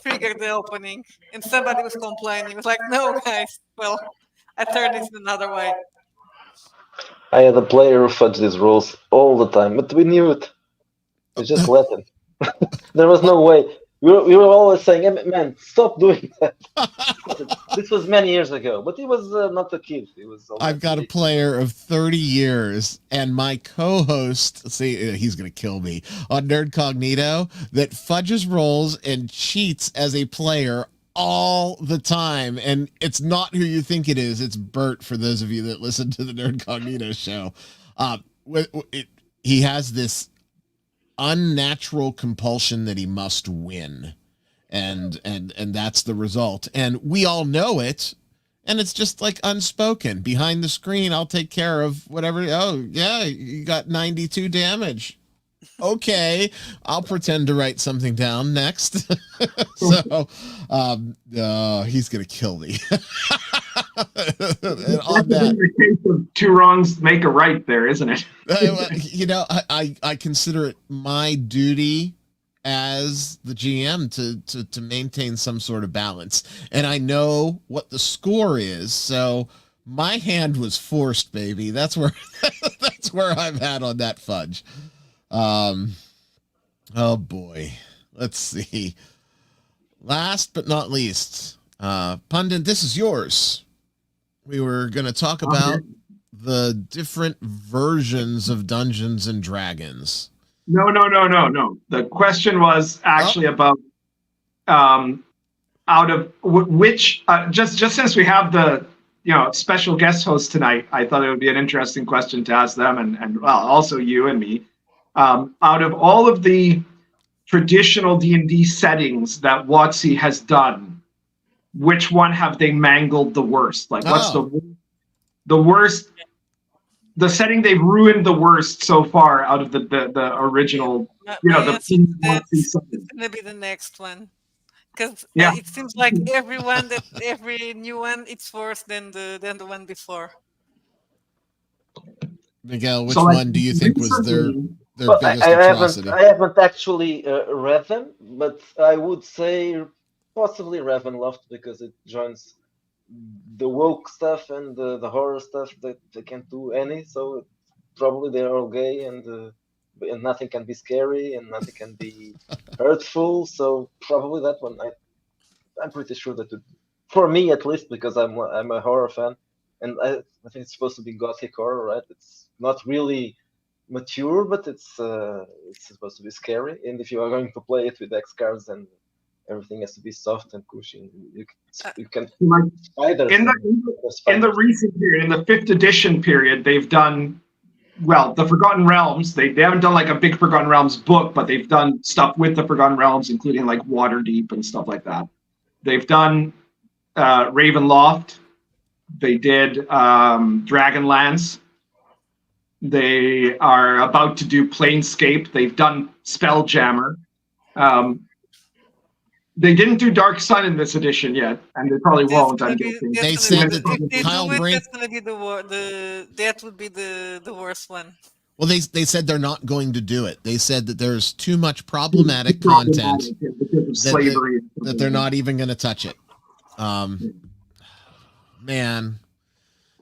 triggered the opening, and somebody was complaining. It was like, no, guys. Well, I turned it another way. I had a player who fudged these rules all the time, but we knew it. We just let him. There was no way. We were always saying, hey, man, stop doing that. This was many years ago, but he was not a kid. He was. I've got a player of 30 years, and my co-host, he's going to kill me, on Nerd Cognito, that fudges rolls and cheats as a player all the time, and it's not who you think it is. It's Bert, for those of you that listen to the Nerd Cognito show. He has this unnatural compulsion that he must win, and that's the result, and we all know it, and it's just like unspoken. Behind the screen, I'll take care of whatever. Oh yeah, you got 92 damage. Okay, I'll pretend to write something down next. So he's gonna kill me. And on that, the case of 2 wrongs make a right there, isn't it? I consider it my duty as the GM to maintain some sort of balance, and I know what the score is, so my hand was forced, baby. That's where I'm at on that fudge. Oh boy, let's see. Last but not least, Pundit, this is yours. We were going to talk about the different versions of Dungeons and Dragons. No. The question was actually about out of which just since we have the special guest host tonight, I thought it would be an interesting question to ask them and well, also you and me. Out of all of the traditional D&D settings that WotC has done, which one have they mangled the worst? Like, what's the worst, the setting they've ruined the worst so far out of the original, it's gonna be the next one. Because it seems like every new one, it's worse than the one before. Miguel, which one do you think was their biggest atrocity? I haven't actually read them, but I would say possibly Ravenloft, because it joins the woke stuff and the horror stuff that they can't do any. So probably they're all gay and nothing can be scary and nothing can be hurtful. So probably that one. I'm pretty sure that for me at least, because I'm a horror fan, and I think it's supposed to be gothic horror, right? It's not really mature, but it's supposed to be scary. And if you are going to play it with X cards and everything has to be soft and cushy. You can like spiders in the recent period, in the 5th edition period, they've done the Forgotten Realms. They haven't done like a big Forgotten Realms book, but they've done stuff with the Forgotten Realms, including like Waterdeep and stuff like that. They've done Ravenloft. They did Dragonlance. They are about to do Planescape. They've done Spelljammer. They didn't do Dark Sun in this edition yet, and they probably won't. I'm guessing. They said that Kyle Brink. That's gonna be that would be the worst one. Well, they said they're not going to do it. They said that there's too much problematic content that they're not even going to touch it. Man,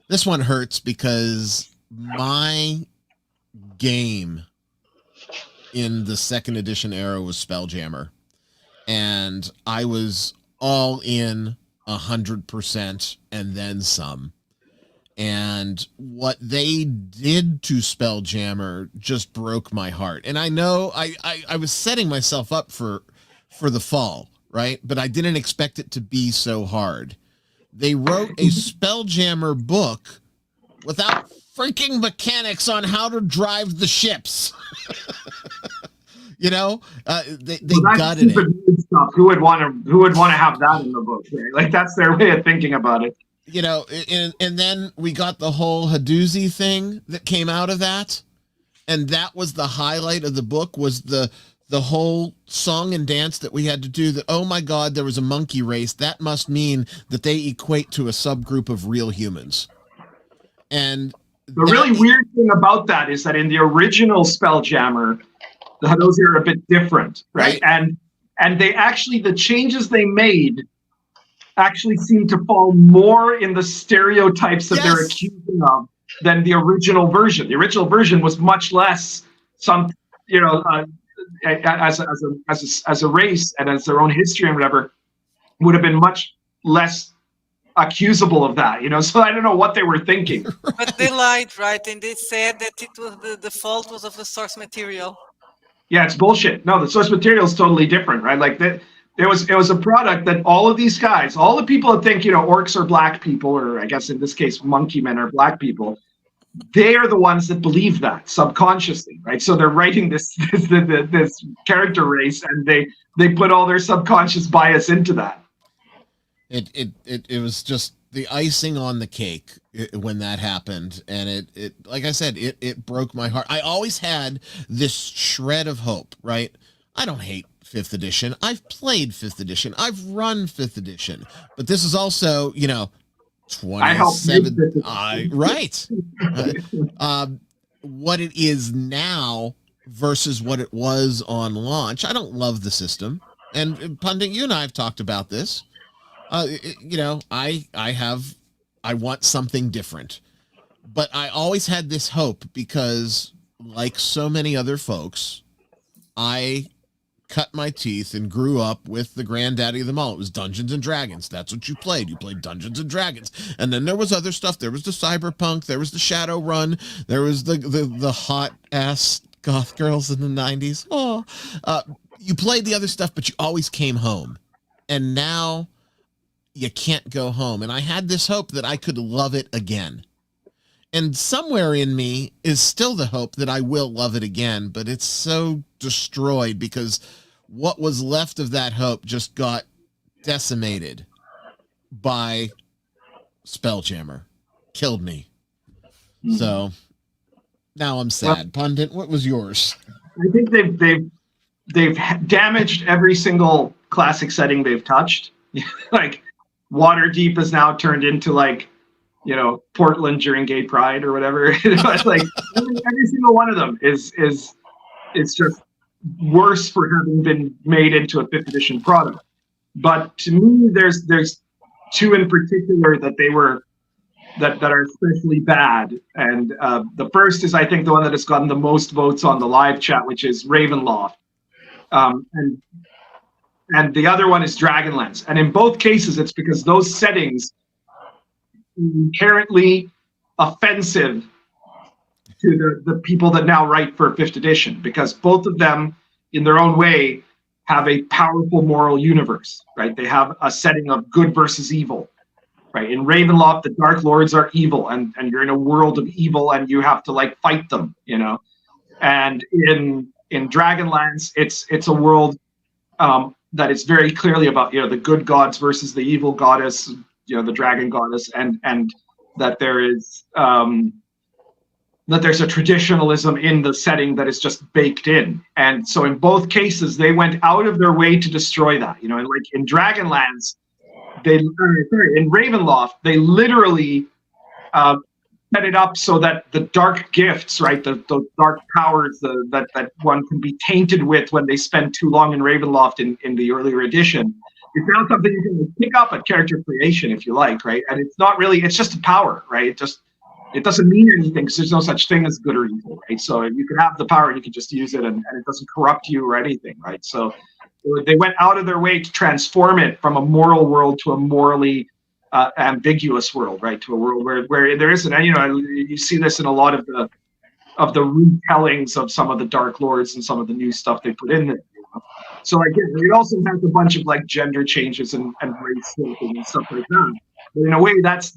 this one hurts because my game in the 2nd edition era was Spelljammer, and I was all in 100% and then some. And what they did to Spelljammer just broke my heart. And I know I was setting myself up for the fall, right? But I didn't expect it to be so hard. They wrote a Spelljammer book without freaking mechanics on how to drive the ships. You know, they gutted it. Stuff. Who would want to have that in the book? Right? Like that's their way of thinking about it. You know, and then we got the whole Hadoozy thing that came out of that, and that was the highlight of the book, was the whole song and dance that we had to do. That, oh my God, there was a monkey race. That must mean that they equate to a subgroup of real humans. And the really weird thing about that is that in the original Spelljammer, the Hadoozy are a bit different, right? And they actually, the changes they made actually seem to fall more in the stereotypes that they're accusing of than the original version. The original version was much less as a race and as their own history and whatever, would have been much less accusable of that, so I don't know what they were thinking. But they lied, right? And they said that it was the fault was of the source material. Yeah, it's bullshit. No, the source material is totally different, right? Like that. It was a product that all of these guys, all the people that think, orcs are black people, or I guess in this case, monkey men are black people, they are the ones that believe that subconsciously, right? So they're writing this character race, and they put all their subconscious bias into that. It was just the icing on the cake when that happened, and it like I said, it broke my heart. I always had this shred of hope, right? I don't hate 5th edition. I've played 5th edition. I've run 5th edition. But this is also, 27. Right. What it is now versus what it was on launch. I don't love the system. And Pundit, you and I have talked about this. I want something different. But I always had this hope because, like so many other folks, I cut my teeth and grew up with the granddaddy of them all. It was Dungeons and Dragons. That's what you played. You played Dungeons and Dragons. And then there was other stuff. There was the Cyberpunk. There was the Shadowrun. There was the hot ass goth girls in the 90s. Oh, you played the other stuff, but you always came home. And now you can't go home. And I had this hope that I could love it again. And somewhere in me is still the hope that I will love it again, but it's so destroyed because what was left of that hope just got decimated by Spelljammer. Killed me. So now I'm sad. Pundit, what was yours? I think they've damaged every single classic setting they've touched. Like Waterdeep is now turned into like, Portland during Gay Pride or whatever. It's like every single one of them is just worse for having been made into a 5th edition product. But to me, there's two in particular that are especially bad. And the first is, I think, the one that has gotten the most votes on the live chat, which is Ravenloft. And the other one is Dragonlance. And in both cases, it's because those settings inherently offensive to the people that now write for 5th edition, because both of them in their own way have a powerful moral universe, right? They have a setting of good versus evil, right? In Ravenloft, the Dark Lords are evil, and you're in a world of evil, and you have to like fight them, you know. And in Dragonlance, it's a world that is very clearly about, you know, the good gods versus the evil goddess, you know, the dragon goddess, and that there is that there's a traditionalism in the setting that is just baked in. And so in both cases, they went out of their way to destroy that. You know, and like in Dragonlance, in Ravenloft, they literally set it up so that the dark gifts, right, the dark powers that one can be tainted with when they spend too long in Ravenloft in the earlier edition, is now something you can pick up at character creation if you like, right? And it's not really, it's just a power, right? It doesn't mean anything because there's no such thing as good or evil, right? So you can have the power and you can just use it, and it doesn't corrupt you or anything, right? So they went out of their way to transform it from a moral world to a morally ambiguous world, right? To a world where there isn't, and you know, you see this in a lot of the retellings of some of the Dark Lords and some of the new stuff they put in there. You know? So like it also has a bunch of like gender changes and race swapping and stuff like that. But in a way, that's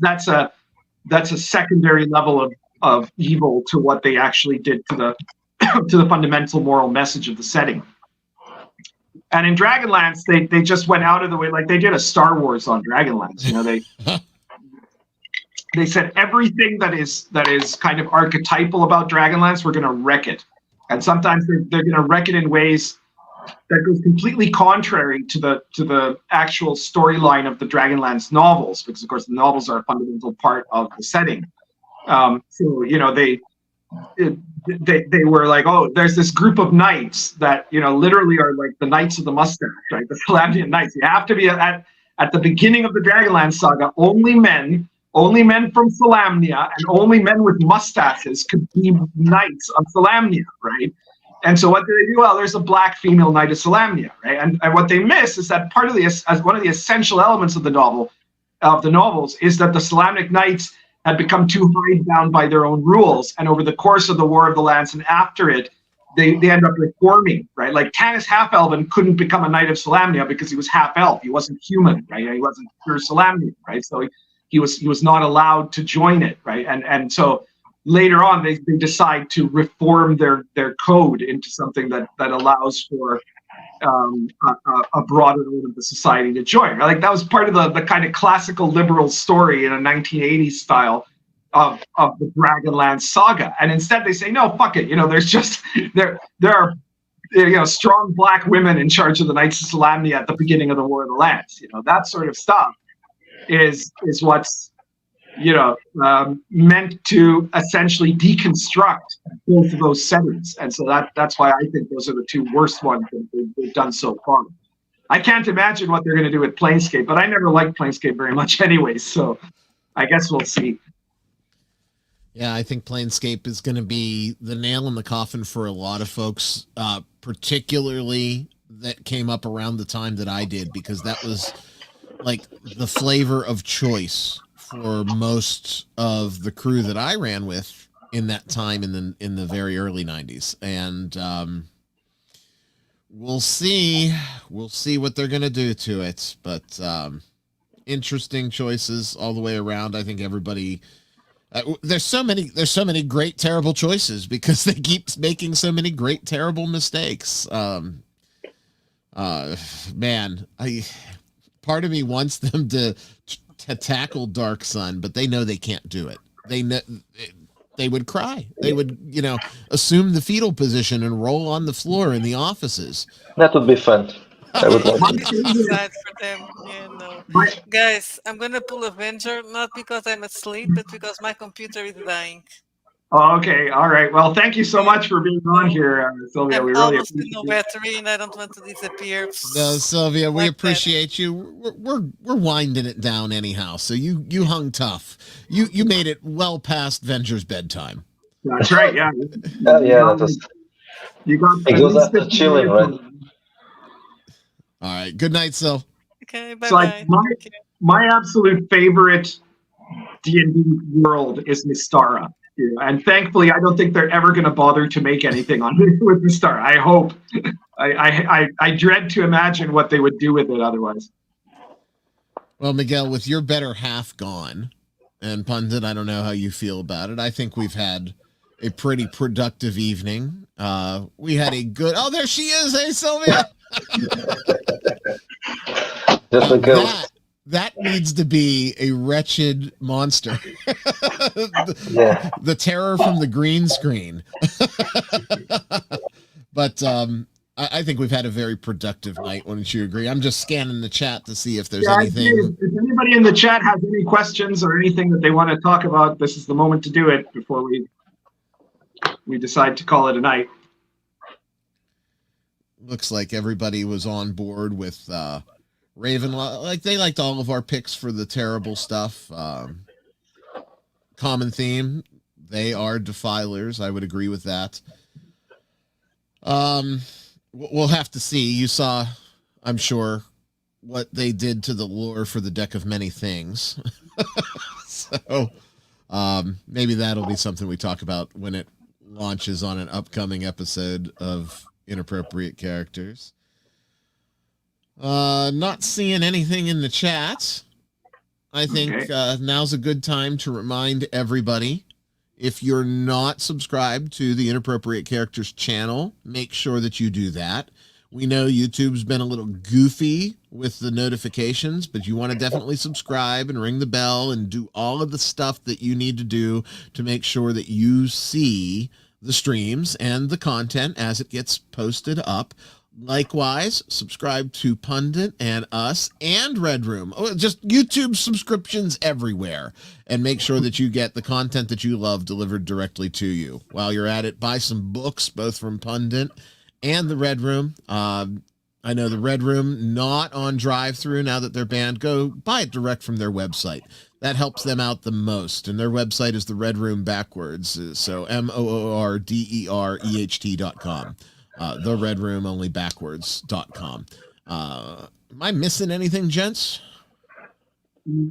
a secondary level of evil to what they actually did to the to the fundamental moral message of the setting. And in Dragonlance, they just went out of the way, like they did a Star Wars on Dragonlance. You know, they said everything that is kind of archetypal about Dragonlance, we're going to wreck it. And sometimes they're going to wreck it in ways that goes completely contrary to the actual storyline of the Dragonlance novels, because of course the novels are a fundamental part of the setting. So you know they were like, oh, there's this group of knights that, you know, literally are like the Knights of the Mustache, right? The Salamnian Knights. You have to be at the beginning of the Dragonlance saga. Only men from Salamnia and only men with mustaches could be knights of Salamnia, right? And so what do they do? Well, there's a black female knight of Salamnia, right? And what they miss is that part of as one of the essential elements of the novels is that the Salamnic knights had become too hidebound by their own rules, and over the course of the War of the Lance and after it, they end up reforming, right? Like Tanis Half-Elven couldn't become a knight of Salamnia because he was half-elf. He wasn't human, right? He wasn't pure Salamnian, right? So he was not allowed to join it, right? And so later on, they decide to reform their code into something that allows for a broader element of the society to join. Like that was part of the kind of classical liberal story in a 1980s style of the Dragonlance saga. And instead they say, no, fuck it. You know, there's just there are, you know, strong black women in charge of the Knights of Salamnia at the beginning of the War of the Lance. You know, that sort of stuff is what's, you know, meant to essentially deconstruct both of those settings. And so that's why I think those are the two worst ones that they've done so far. I can't imagine what they're going to do with Planescape, but I never liked Planescape very much anyway, so I guess we'll see. Yeah, I think Planescape is going to be the nail in the coffin for a lot of folks, particularly that came up around the time that I did, because that was like the flavor of choice for most of the crew that I ran with in that time in the very early 90s. And we'll see what they're going to do to it, but interesting choices all the way around. I think everybody there's so many great terrible choices because they keep making so many great terrible mistakes. Man, part of me wants them to tackle Dark Sun, but they know they can't do it. They would cry. They would, you know, assume the fetal position and roll on the floor in the offices. That would be fun. I would like sad for them. Yeah, no. Guys, I'm gonna pull a Venger, not because I'm asleep, but because my computer is dying. Oh, okay, all right. Well, thank you so much for being on here, Sylvia. We really appreciate it. No battery, and I don't want to disappear. No, Sylvia, we appreciate you. We're winding it down anyhow. So you hung tough. You made it well past Venger's bedtime. That's right. Yeah. That was. You got. It goes after chilling, right? All right. Good night, Sil. Okay. Bye. My absolute favorite D&D world is Mystara. And thankfully, I don't think they're ever going to bother to make anything on it with the star. I hope. I dread to imagine what they would do with it otherwise. Well, Miguel, with your better half gone, and Pundit, I don't know how you feel about it. I think we've had a pretty productive evening. We had a good... Oh, there she is. Hey, Silvia. That needs to be a wretched monster. The terror from the green screen. But I think we've had a very productive night, wouldn't you agree? I'm just scanning the chat to see if there's anything. If anybody in the chat has any questions or anything that they want to talk about, this is the moment to do it before we decide to call it a night. Looks like everybody was on board with Raven. Like they liked all of our picks for the terrible stuff. Common theme. They are defilers. I would agree with that. We'll have to see. You saw, I'm sure, what they did to the lore for the Deck of Many Things. So maybe that'll be something we talk about when it launches on an upcoming episode of Inappropriate Characters. Not seeing anything in the chat. I think now's a good time to remind everybody, if you're not subscribed to the Inappropriate Characters channel, make sure that you do that. We know YouTube's been a little goofy with the notifications, but you want to definitely subscribe and ring the bell and do all of the stuff that you need to do to make sure that you see the streams and the content as it gets posted up. Likewise, subscribe to Pundit and us and Red Room. Just YouTube subscriptions everywhere. And make sure that you get the content that you love delivered directly to you. While you're at it, buy some books, both from Pundit and the Red Room. I know the Red Room, not on drive-thru now that they're banned. Go buy it direct from their website. That helps them out the most. And their website is the Red Room backwards. So MOORDEREHT.com. The Red Room only backwards.com. Am I missing anything, gents?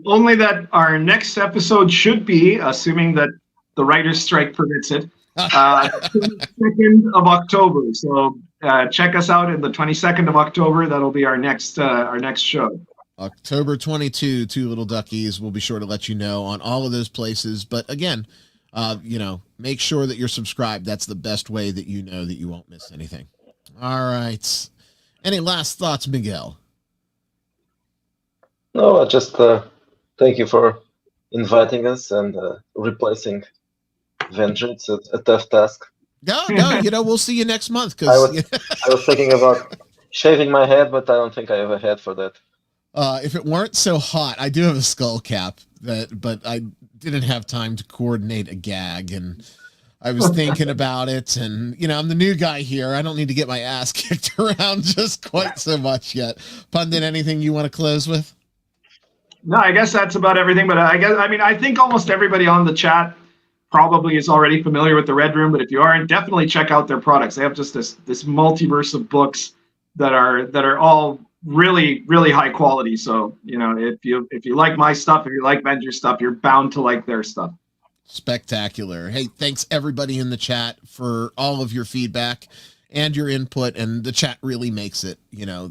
Only that our next episode should be, assuming that the writer's strike permits it, 22nd of October. So check us out in the 22nd of October. That'll be our next show. October 22, Two Little Duckies. We'll be sure to let you know on all of those places. But again, make sure that you're subscribed. That's the best way that you know that you won't miss anything. All right. Any last thoughts, Miguel? No, just thank you for inviting us and replacing Venger. It's a tough task. No, we'll see you next month. I was thinking about shaving my head, but I don't think I have a head for that. If it weren't so hot, I do have a skull cap, but I didn't have time to coordinate a gag, and I was thinking about it, and I'm the new guy here. I don't need to get my ass kicked around just quite so much yet. Pundit, anything you want to close with? No, I guess that's about everything. But I think almost everybody on the chat probably is already familiar with the Red Room. But if you aren't, definitely check out their products. They have just this multiverse of books that are all really, really high quality. So if you like my stuff, if you like Venger's stuff, you're bound to like their stuff. Spectacular. Hey, thanks everybody in the chat for all of your feedback and your input, and the chat really makes it.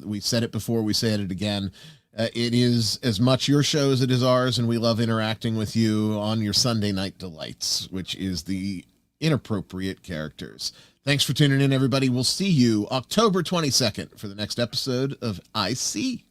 We said it before, we say it again. It is as much your show as it is ours, and we love interacting with you on your Sunday night delights, which is the Inappropriate Characters. Thanks for tuning in, everybody. We'll see you October 22nd for the next episode of IC.